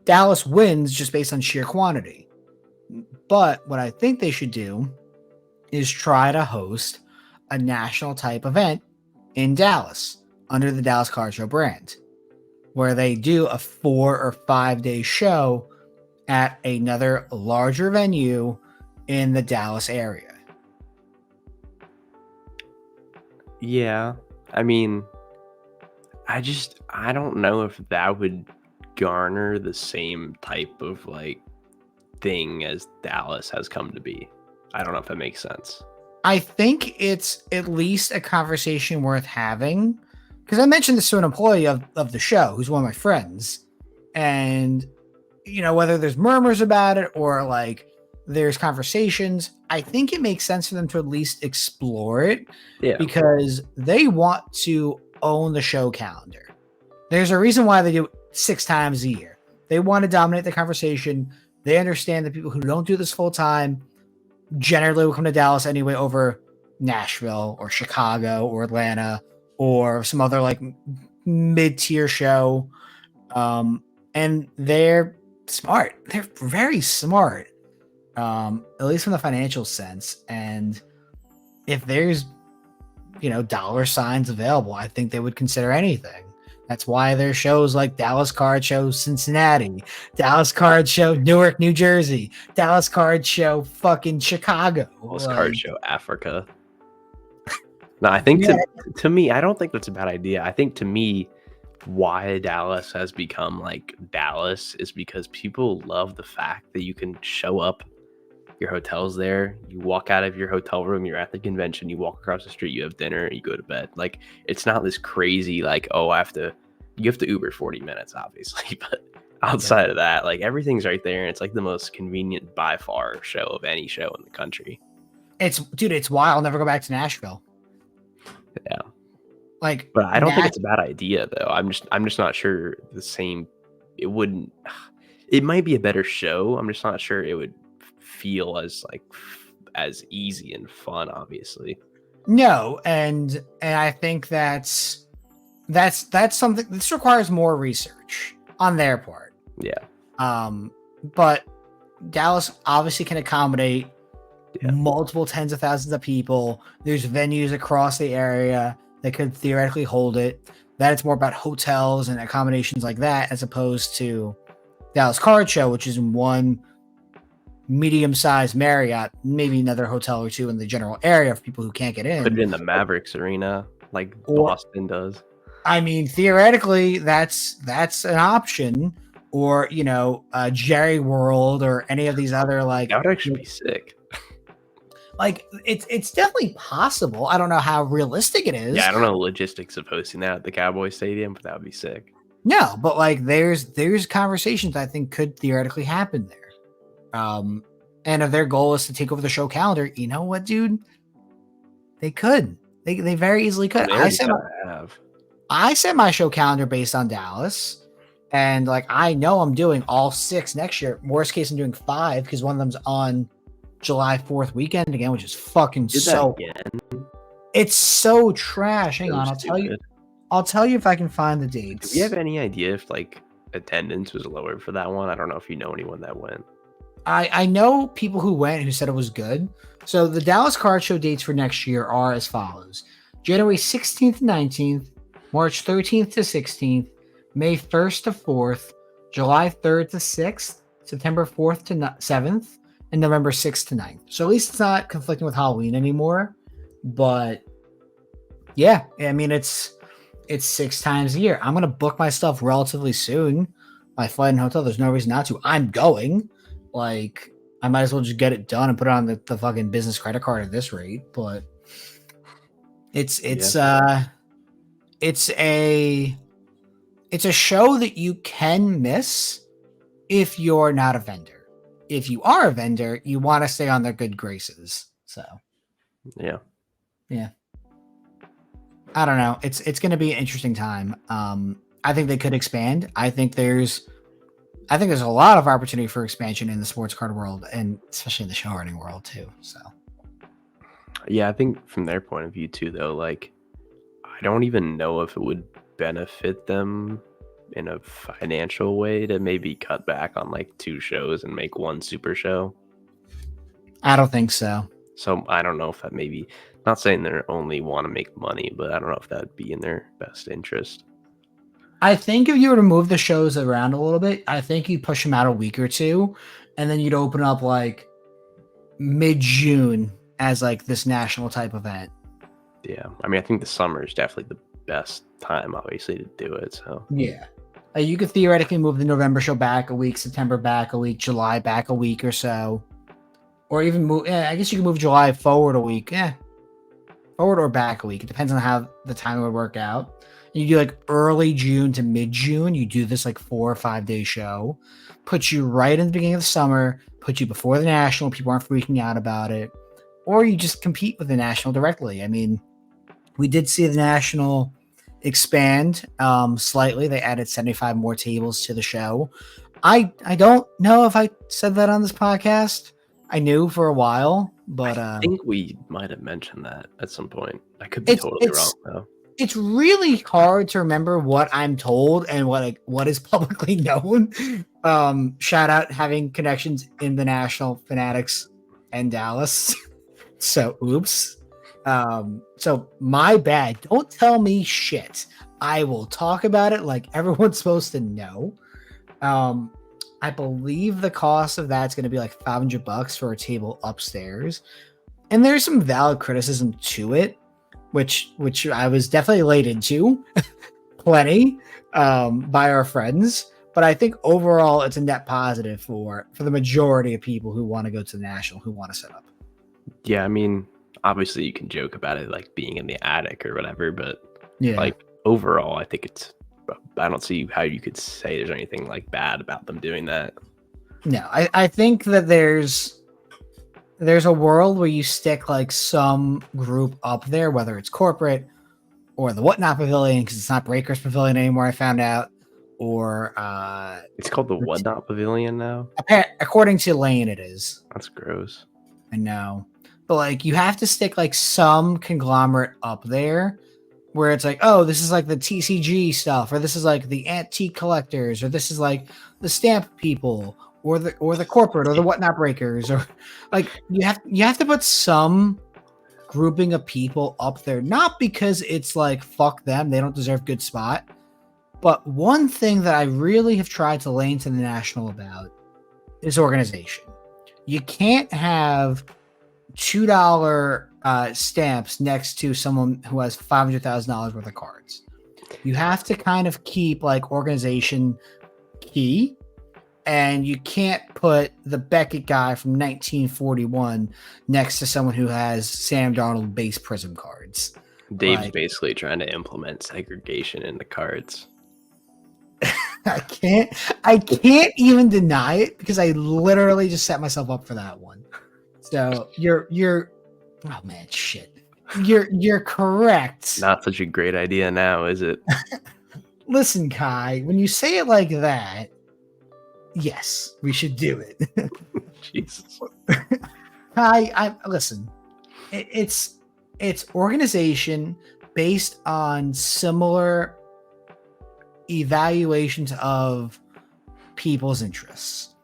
Dallas wins just based on sheer quantity. But what I think they should do is try to host a national type event in Dallas under the Dallas Card Show brand, where they do a 4 or 5 day show at another larger venue in the Dallas area. Yeah, I mean, I don't know if that would garner the same type of like thing as Dallas has come to be. I don't know if that makes sense. I think it's at least a conversation worth having, because I mentioned this to an employee of the show who's one of my friends, and whether there's murmurs about it or like there's conversations, I think it makes sense for them to at least explore it. Yeah, because they want to own the show calendar. There's a reason why they do it 6 times a year. They want to dominate the conversation. They understand that people who don't do this full time generally will come to Dallas anyway over Nashville or Chicago or Atlanta or some other like mid-tier show. And they're smart. They're very smart, at least from the financial sense. And if there's, dollar signs available, I think they would consider anything. That's why there's shows like Dallas Card Show Cincinnati, Dallas Card Show Newark, New Jersey, Dallas Card Show fucking Chicago. Dallas Card Show Africa. No, I think to me, I don't think that's a bad idea. I think to me, why Dallas has become like Dallas is because people love the fact that you can show up, your hotel's there, you walk out of your hotel room, you're at the convention, you walk across the street, you have dinner, you go to bed. Like, it's not this crazy like, oh, you have to Uber 40 minutes obviously, but outside of that, like everything's right there, and it's like the most convenient by far show of any show in the country. It's why I'll never go back to Nashville. Yeah. Like, but I don't think it's a bad idea though. I'm just not sure the same. It might be a better show. I'm just not sure it would feel as easy and fun, obviously. No, and I think that's something. This requires more research on their part. Yeah. But Dallas obviously can accommodate multiple tens of thousands of people. There's venues across the area that could theoretically hold it. That it's more about hotels and accommodations like that, as opposed to Dallas Card Show, which is one medium-sized Marriott, maybe another hotel or two in the general area for people who can't get in. Put it in the Mavericks Arena like Boston does. I mean, theoretically, that's an option. Or, Jerry World or any of these other like. That would actually be sick. Like, it's definitely possible. I don't know how realistic it is. Yeah, I don't know the logistics of hosting that at the Cowboy Stadium, but that would be sick. No, but like there's conversations I think could theoretically happen there. And if their goal is to take over the show calendar, you know what, dude? They could. They very easily could. I set my show calendar based on Dallas. And like I know I'm doing all 6 next year. Worst case, I'm doing 5 because one of them's on July 4th weekend again, which is fucking it's so trash. Hang on, I'll tell you if I can find the dates. Do you have any idea if like attendance was lower for that one? I don't know if you know anyone that went. I know people who went who said it was good. So the Dallas Card Show dates for next year are as follows: January 16th to 19th, March 13th to 16th, May 1st to 4th, July 3rd to 6th, September 4th to 7th, and November 6th to 9th. So at least it's not conflicting with Halloween anymore. But yeah, I mean it's 6 times a year. I'm gonna book my stuff relatively soon. My flight and hotel. There's no reason not to. I'm going. Like I might as well just get it done and put it on the fucking business credit card at this rate. But it's a show that you can miss if you're not a vendor. If you are a vendor, you want to stay on their good graces. So Yeah. I don't know. It's going to be an interesting time. I think they could expand. I think there's a lot of opportunity for expansion in the sports card world, and especially in the show running world too. So Yeah, I think from their point of view too, though, like I don't even know if it would benefit them in a financial way to maybe cut back on like 2 shows and make 1 super show. I don't think so. So I don't know if that maybe, not saying they only want to make money, but I don't know if that would be in their best interest. I think if you were to move the shows around a little bit, I think you'd push them out a week or two, and then you'd open up like mid-June as like this national type event. Yeah, I mean, I think the summer is definitely the best time, obviously, to do it. So Yeah. You could theoretically move the November show back a week, September back a week, July back a week or so. Or even move, I guess you can move July forward a week. Forward or back a week. It depends on how the time would work out. You do like early June to mid-June. You do this like 4 or 5 day show. Put you right in the beginning of the summer. Put you before the national. People aren't freaking out about it. Or you just compete with the national directly. I mean, we did see the national expand slightly. They added 75 more tables to the show. I don't know if I said that on this podcast. I knew for a while, but I think we might have mentioned that at some point. I could be totally wrong though. It's really hard to remember what I'm told and what is publicly known. Shout out having connections in the National Fanatics and Dallas. So oops. So my bad. Don't tell me shit. I will talk about it like everyone's supposed to know. I believe the cost of that's going to be like $500 for a table upstairs. And there's some valid criticism to it, which I was definitely laid into plenty by our friends. But I think overall it's a net positive for the majority of people who want to go to the national, who want to set up. Yeah, I mean, obviously you can joke about it like being in the attic or whatever, but Yeah, like overall, I think I don't see how you could say there's anything like bad about them doing that. no, I think that there's a world where you stick like some group up there, whether it's corporate or the Whatnot Pavilion, because it's not Breakers Pavilion anymore, I found out, or It's called the Whatnot Pavilion now. according to Lane, it is. That's gross. I know, but like you have to stick like some conglomerate up there where it's like, oh, this is like the TCG stuff, or this is like the antique collectors, or this is like the stamp people, or the corporate, or the Whatnot Breakers, or like you have to put some grouping of people up there, not because it's like fuck them, they don't deserve good spot, but one thing that I really have tried to lane to the national about is organization. You can't have $2 stamps next to someone who has $500,000 worth of cards. You have to kind of keep like organization key, and you can't put the Beckett guy from 1941 next to someone who has Sam Darnold base Prism cards. Dave's basically trying to implement segregation in the cards. I can't even deny it because I literally just set myself up for that one. So you're oh man, shit. You're correct. Not such a great idea now, is it? Listen, Kai, when you say it like that, yes, we should do it. Jesus. Kai, I listen. It's organization based on similar evaluations of people's interests.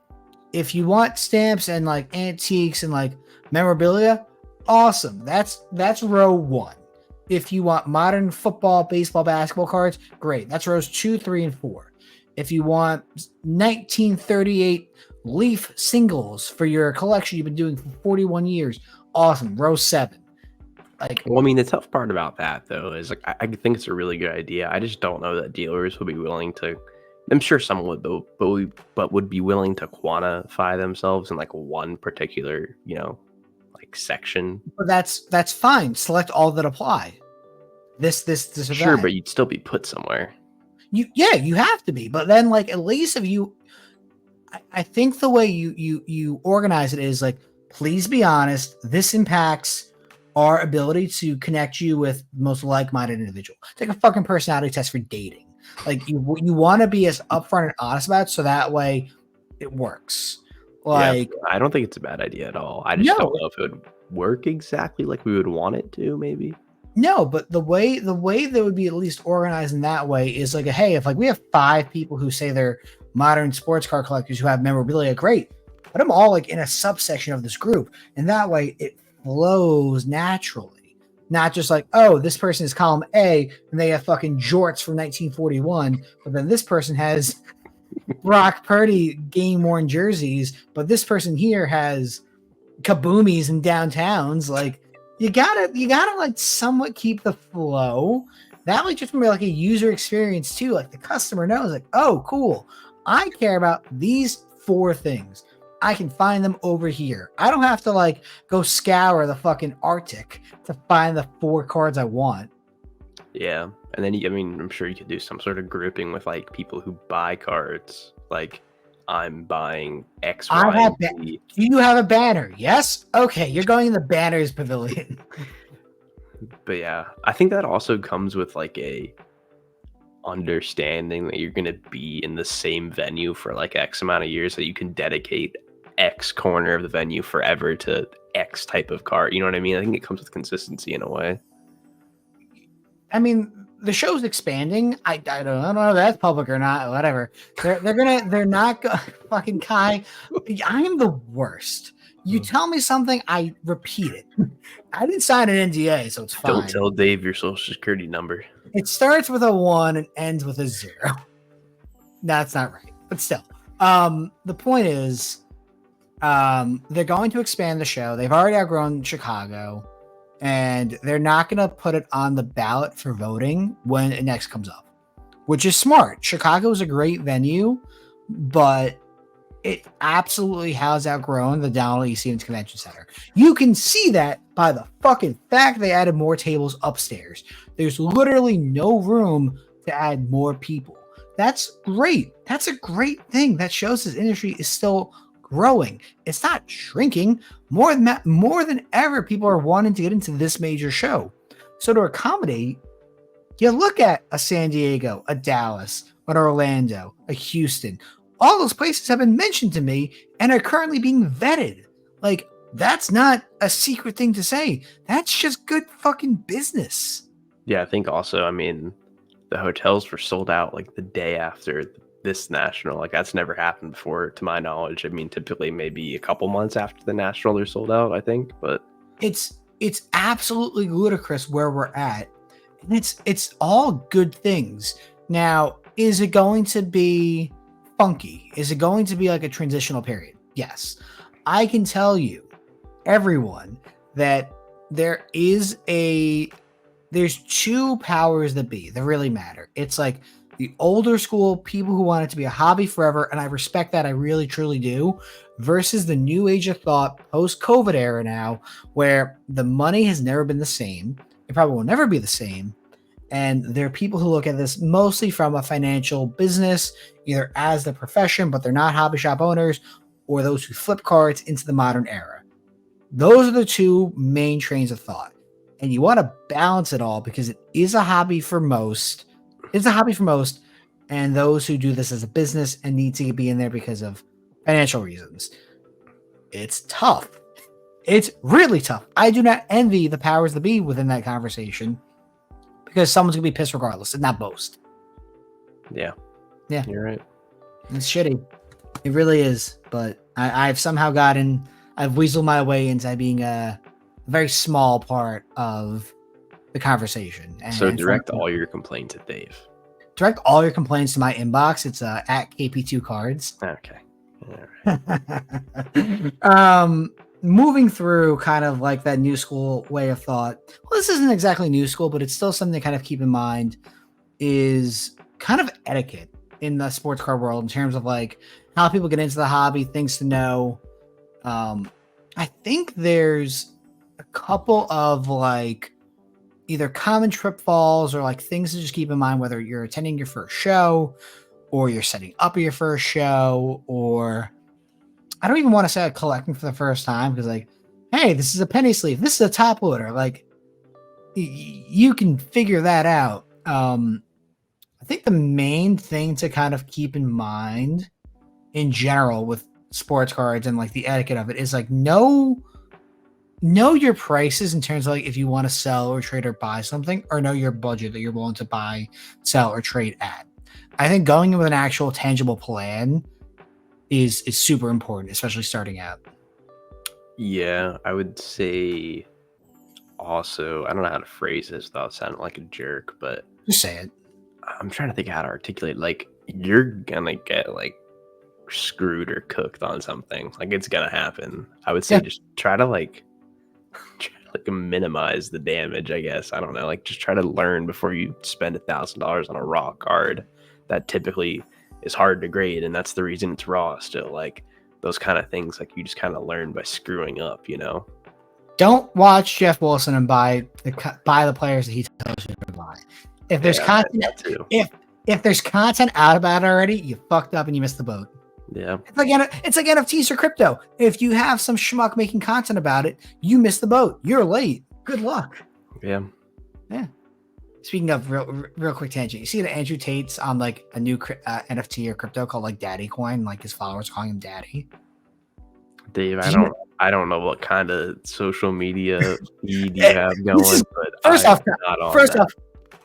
If you want stamps and like antiques and like memorabilia, awesome. That's row one. If you want modern football, baseball, basketball cards, great. That's rows 2, 3, and 4. If you want 1938 Leaf singles for your collection you've been doing for 41 years, awesome. Row 7. Like, well, I mean, the tough part about that though is like I think it's a really good idea. I just don't know that dealers would be willing to. I'm sure some would though, but would be willing to quantify themselves in like one particular, like section. but that's fine. Select all that apply. This or Sure, that. but you'd still be put somewhere. You have to be. But then, like, at least if you, I think the way you organize it is like, please be honest. This impacts our ability to connect you with the most like-minded individual. Take a fucking personality test for dating. Like, you want to be as upfront and honest about it, so that way it works. Like, I don't think it's a bad idea at all. I just don't know if it would work exactly like we would want it to. Maybe. No, but the way that would be at least organized in that way is like, hey, if like we have 5 people who say they're modern sports car collectors who have memorabilia, great. Put them all like in a subsection of this group, and that way it flows naturally. Not just like, oh, this person is column A and they have fucking jorts from 1941, but then this person has Brock Purdy game worn jerseys, but this person here has kaboomies and downtowns. Like, you gotta like somewhat keep the flow. That would just be like a user experience too. Like, the customer knows, like, oh, cool. I care about these 4 things. I can find them over here. I don't have to like go scour the fucking Arctic to find the 4 cards I want. Yeah. And then, I'm sure you could do some sort of grouping with like people who buy cards. Like, I'm buying X, Y, and Z. Do you have a banner? Yes? Okay, you're going in the banners pavilion. But yeah, I think that also comes with like a understanding that you're going to be in the same venue for like X amount of years, that you can dedicate X corner of the venue forever to X type of card. You know what I mean? I think it comes with consistency in a way. I mean, the show's expanding. I don't know if that's public or not. Whatever. They're not fucking Kai. I am the worst. You tell me something, I repeat it. I didn't sign an NDA, so it's fine. Don't tell Dave your social security number. It starts with a 1 and ends with a 0. That's not right, but still. The point is, they're going to expand the show. They've already outgrown Chicago, and they're not going to put it on the ballot for voting when it next comes up, which is smart. Chicago is a great venue, but it absolutely has outgrown the Donald E. Stevens Convention Center. You can see that by the fucking fact they added more tables upstairs. There's literally no room to add more people. That's great. That's a great thing. That shows this industry is still growing. It's not shrinking. More than ever, people are wanting to get into this major show. So to accommodate, you look at a San Diego, a Dallas, an Orlando, a Houston. All those places have been mentioned to me and are currently being vetted. Like, that's not a secret thing to say. That's just good fucking business. Yeah, I think also, the hotels were sold out like the day after this national. Like, that's never happened before, to my knowledge. Typically maybe a couple months after the national they're sold out, I think. But it's absolutely ludicrous where we're at. And it's all good things. Now, is it going to be funky? Is it going to be like a transitional period? Yes. I can tell you, everyone, that there's 2 powers that be that really matter. It's like the older school people who want it to be a hobby forever, and I respect that, I really truly do, versus the new age of thought post-COVID era now, where the money has never been the same. It probably will never be the same. And there are people who look at this mostly from a financial business, either as the profession, but they're not hobby shop owners, or those who flip cards into the modern era. Those are the 2 main trains of thought. And you want to balance it all because it is a hobby for most. It's a hobby for most. And those who do this as a business and need to be in there because of financial reasons. It's tough. It's really tough. I do not envy the powers that be within that conversation, because someone's going to be pissed regardless and not boast. Yeah. You're right. It's shitty. It really is. But I've somehow I've weaseled my way into being a very small part of the conversation. So direct all your complaints at Dave. Direct all your complaints to my inbox. It's at KP2Cards. Okay. Moving through kind of like that new school way of thought. Well, this isn't exactly new school, but it's still something to kind of keep in mind is kind of etiquette in the sports card world in terms of like how people get into the hobby, things to know. I think there's a couple of like either common trip falls or like things to just keep in mind, whether you're attending your first show or you're setting up your first show, or I don't even want to say collecting for the first time because like, hey, this is a penny sleeve. This is a top loader. Like you can figure that out. I think the main thing to kind of keep in mind in general with sports cards and like the etiquette of it is like know your prices in terms of like if you want to sell or trade or buy something, or know your budget that you're willing to buy, sell, or trade at. I think going in with an actual tangible plan is super important, especially starting out. Yeah, I would say also, I don't know how to phrase this without sounding like a jerk, but Just say it. I'm trying to think how to articulate. Like, you're gonna get like screwed or cooked on something. Like, it's gonna happen. I would say just try to like minimize the damage, I guess. I don't know. Like, just try to learn before you spend $1,000 on a raw card that typically is hard to grade, and that's the reason it's raw still. Like, those kind of things, like, you just kind of learn by screwing up, you know? Don't watch Jeff Wilson and buy the players that he tells you to buy. If there's content, if there's content out about it already, you fucked up and you missed the boat. Yeah, it's like NFTs or crypto. If you have some schmuck making content about it, you missed the boat. You're late. Good luck. Yeah. Speaking of real quick tangent, you see that Andrew Tate's on like a new NFT or crypto called like Daddy Coin. Like his followers calling him Daddy. Dave, I don't know what kind of social media feed you have going, but first off,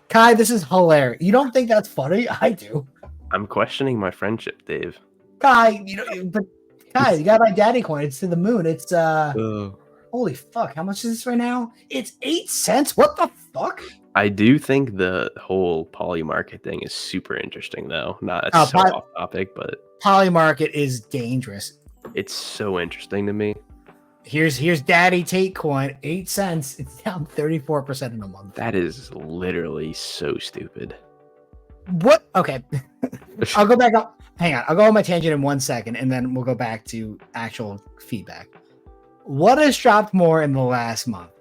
Kai, this is hilarious. You don't think that's funny? I do. I'm questioning my friendship, Dave. Kai, you got my Daddy Coin. It's to the moon. It's holy fuck, how much is this right now? It's 8 cents. What the fuck? I do think the whole Polymarket thing is super interesting, though. Not so off topic, but Polymarket is dangerous. It's so interesting to me. Here's Daddy Tate Coin, 8 cents. It's down 34% in a month. That is literally so stupid. What? Okay. I'll go back up. Hang on. I'll go on my tangent in 1 second, and then we'll go back to actual feedback. What has dropped more in the last month?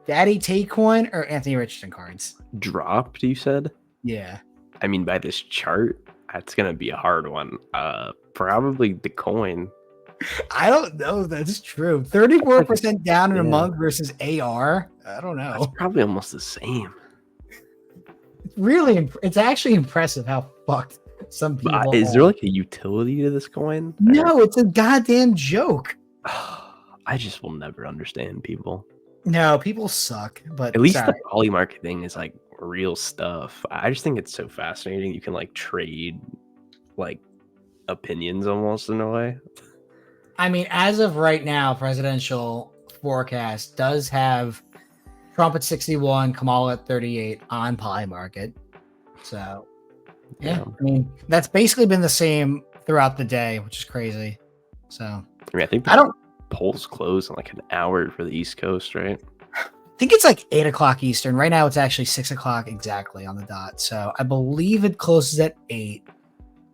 Daddy Tate Coin or Anthony Richardson cards? Dropped, you said? Yeah. I mean, by this chart, that's going to be a hard one. Probably the coin. I don't know if that's true. 34% down in a month versus AR. I don't know. It's probably almost the same. It's actually impressive how fucked some people is there like a utility to this coin? No, it's a goddamn joke. I just will never understand people. No, people suck. But at least the Polymarket thing is like real stuff. I just think it's so fascinating. You can like trade like opinions almost in a way. I mean, as of right now, presidential forecast does have Trump at 61, Kamala at 38 on Polymarket. So, yeah, I mean, that's basically been the same throughout the day, which is crazy. So, I mean, I think the polls close in like an hour for the East Coast, right? I think it's like 8 o'clock Eastern. Right now, it's actually 6 o'clock exactly on the dot. So, I believe it closes at 8.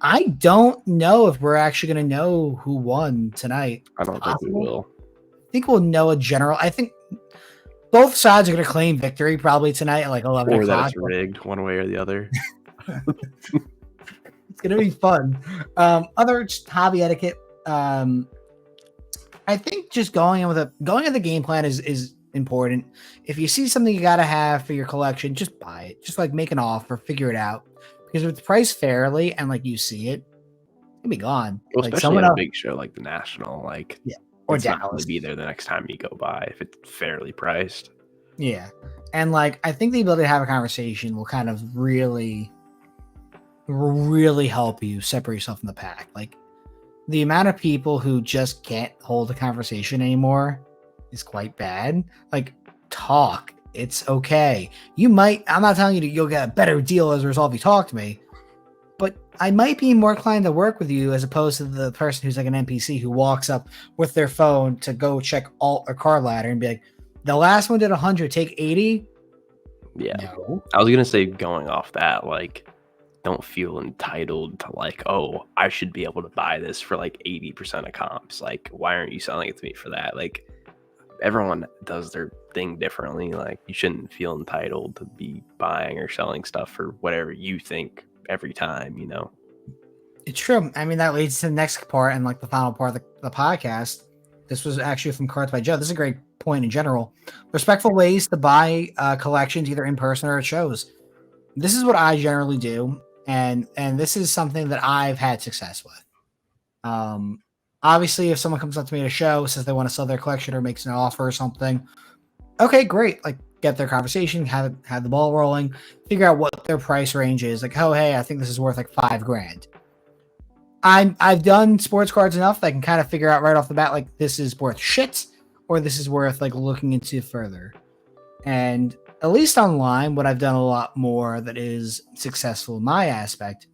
I don't know if we're actually going to know who won tonight. I don't think we will. I think we'll know a general. I think both sides are going to claim victory probably tonight at like 11 o'clock. Or that it's rigged one way or the other. It's going to be fun. Other hobby etiquette. I think just going with the game plan is important. If you see something you got to have for your collection, just buy it. Just like make an offer, figure it out. Because if it's priced fairly and like you see it, it'll be gone. Well, like especially on a big show like the National, like or it's Dallas, not going to be there the next time you go by if it's fairly priced. Yeah, and like I think the ability to have a conversation will kind of really help you separate yourself from the pack. Like the amount of people who just can't hold a conversation anymore is quite bad. Like talk, It's okay. I'm not telling you you'll get a better deal as a result if you talk to me, but I might be more inclined to work with you as opposed to the person who's like an NPC who walks up with their phone to go check alt or card ladder and be like, the last one did 100, take 80. Yeah. No. I was gonna say, going off that, like, don't feel entitled to like, oh, I should be able to buy this for like 80% of comps. Like, why aren't you selling it to me for that? Like, everyone does their thing differently. Like, you shouldn't feel entitled to be buying or selling stuff for whatever you think every time, you know? It's true. I mean, that leads to the next part and like the final part of the podcast. This was actually from Cards by Joe. This is a great point in general. Respectful ways to buy collections, either in person or at shows. This is what I generally do, and this is something that I've had success with. Obviously, if someone comes up to me at a show, says they want to sell their collection or makes an offer or something, okay, great. Like, get their conversation, have the ball rolling, figure out what their price range is. Like, oh, hey, I think this is worth like $5,000. I've done sports cards enough that I can kind of figure out right off the bat, like, this is worth shit or this is worth like looking into further. And at least online, what I've done a lot more that is successful in my aspect,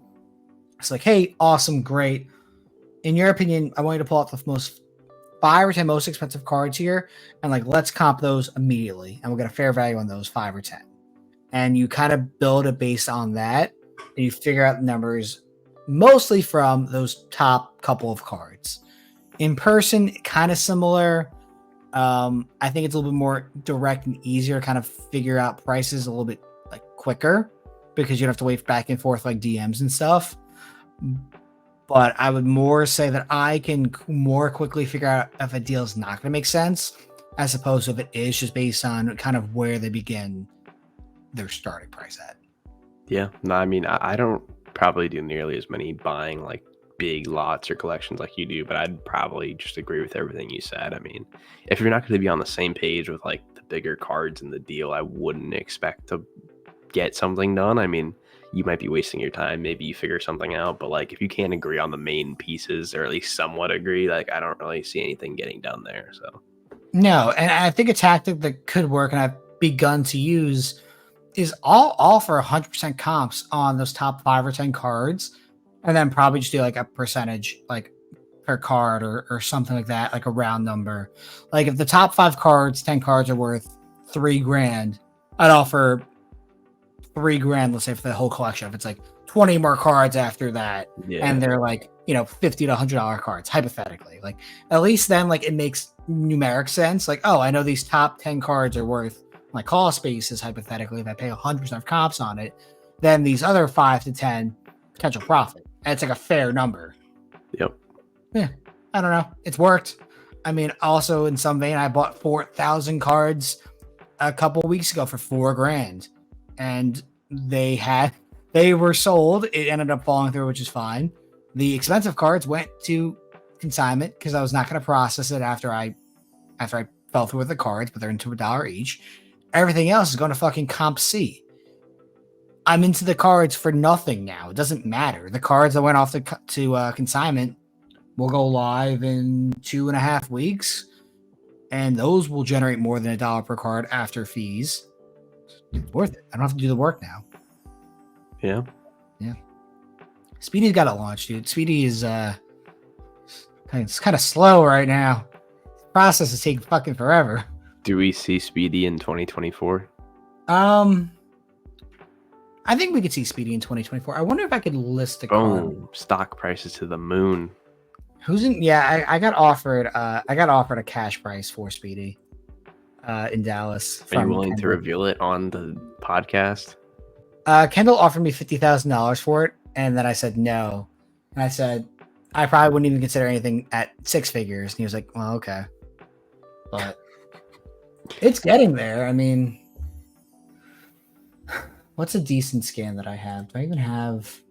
it's like, hey, awesome, great. In your opinion, I want you to pull out the most 5 or 10 most expensive cards here, and like, let's comp those immediately, and we'll get a fair value on those 5 or 10. And you kind of build it based on that, and you figure out the numbers mostly from those top couple of cards. In person, kind of similar. I think it's a little bit more direct and easier to kind of figure out prices a little bit like quicker because you don't have to wait back and forth like DMs and stuff. But I would more say that I can more quickly figure out if a deal is not going to make sense, as opposed to if it is, just based on kind of where they begin their starting price at. Yeah. No, I mean, I don't probably do nearly as many buying like big lots or collections like you do, but I'd probably just agree with everything you said. I mean, if you're not going to be on the same page with like the bigger cards in the deal, I wouldn't expect to get something done. I mean, you might be wasting your time. Maybe you figure something out, but like, if you can't agree on the main pieces, or at least somewhat agree, like, I don't really see anything getting done there. So No, and I think a tactic that could work and I've begun to use is I'll offer 100% comps on those top 5 or 10 cards, and then probably just do like a percentage, like per card or something like that, like a round number. Like, if the top 5 cards, 10 cards are worth $3,000, I'd offer $3,000, let's say, for the whole collection. If it's like 20 more cards after that, yeah, and they're like, $50 to $100 cards, hypothetically, like, at least then, like, it makes numeric sense. Like, oh, I know these top 10 cards are worth my cost basis, hypothetically, if I pay 100% of comps on it, then these other 5 to 10 potential profit. And it's like a fair number. yep, Yeah, I don't know. It's worked. I mean, also in some vein, I bought 4,000 cards a couple weeks ago for $4,000, and they were sold. It ended up falling through, which is fine. The expensive cards went to consignment because I was not going to process it after I fell through with the cards, but they're into $1 each. Everything else is going to fucking Comp C. I'm into the cards for nothing now. It doesn't matter. The cards that went off to consignment will go live in 2.5 weeks, and those will generate more than $1 per card after fees. It's worth it. I don't have to do the work now. yeah. Speedy's got to launch, dude. Speedy is it's kind of slow right now. The process is taking fucking forever. Do we see Speedy in 2024? I think we could see Speedy in 2024. I wonder if I could list a card. Oh, stock prices to the moon. Who's in? Yeah, I got offered. I got offered a cash price for Speedy, in Dallas. Are you willing to reveal it on the podcast? Kendall offered me $50,000 for it, and then I said no. And I said I probably wouldn't even consider anything at 6 figures. And he was like, "Well, okay," but it's getting there. I mean, what's a decent scan that I have? Do I even have?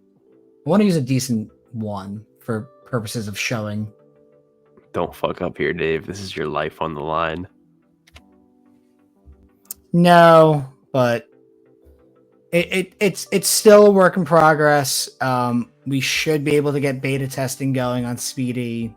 I want to use a decent one for purposes of showing. Don't fuck up here, Dave. This is your life on the line. No, but it's still a work in progress. We should be able to get beta testing going on Speedy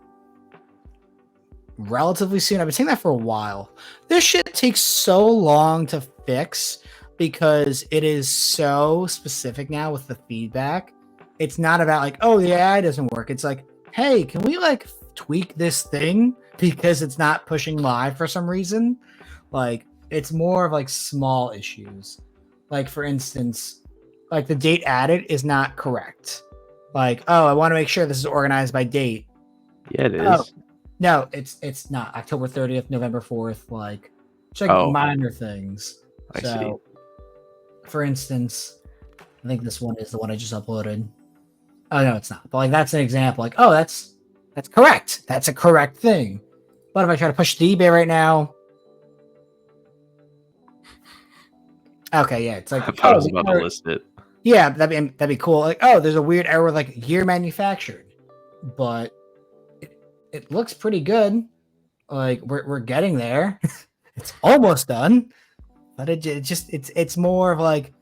relatively soon. I've been saying that for a while. This shit takes so long to fix because it is so specific now with the feedback. It's not about like, oh, the AI doesn't work. It's like, hey, can we like tweak this thing because it's not pushing live for some reason? Like, it's more of like small issues. Like, for instance, like the date added is not correct. Like, oh, I want to make sure this is organized by date. Yeah, it is. Oh, no, it's not. October 30th, November 4th. Like, it's like minor things. I see. For instance, I think this one is the one I just uploaded. Oh no, it's not. But like that's an example. Like, oh, that's correct. That's a correct thing. But if I try to push the eBay right now, okay, yeah, it's like I thought I was about to list it. Yeah, that'd be cool. Like, oh, there's a weird error with like year manufactured, but it looks pretty good. Like we're getting there. It's almost done, but it's more of like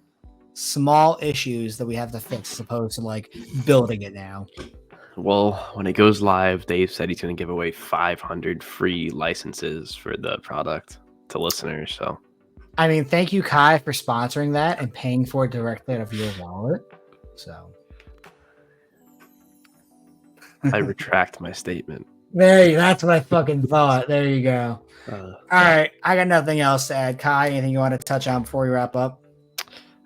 small issues that we have to fix as opposed to like building it now. Well, when it goes live, Dave said he's going to give away 500 free licenses for the product to listeners. So, I mean, thank you, Kai, for sponsoring that and paying for it directly out of your wallet. So, I retract my statement. That's what I fucking thought. There you go. All right, I got nothing else to add. Kai, anything you want to touch on before we wrap up?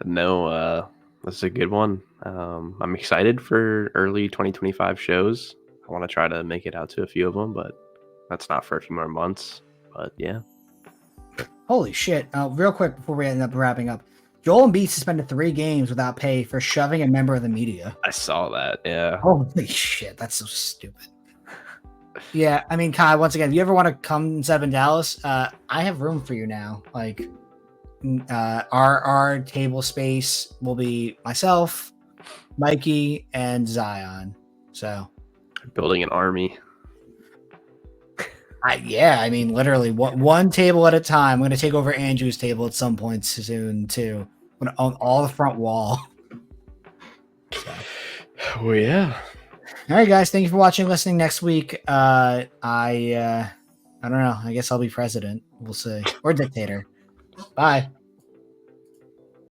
No, this is a good one. I'm excited for early 2025 shows. I want to try to make it out to a few of them, but that's not for a few more months. But yeah. Holy shit. Real quick before we end up wrapping up, Joel Embiid suspended 3 games without pay for shoving a member of the media. I saw that, yeah. Holy shit, that's so stupid. Yeah, I mean, Kai, once again, if you ever want to come set up in Dallas, I have room for you now. Like, our table space will be myself, Mikey, and Zion. So, building an army. I mean, literally, one table at a time. I'm going to take over Andrew's table at some point soon, too. I'm going to own all the front wall. So. Oh, yeah. All right, guys. Thank you for watching, listening. Next week, I don't know. I guess I'll be president. We'll see. Or dictator. Bye.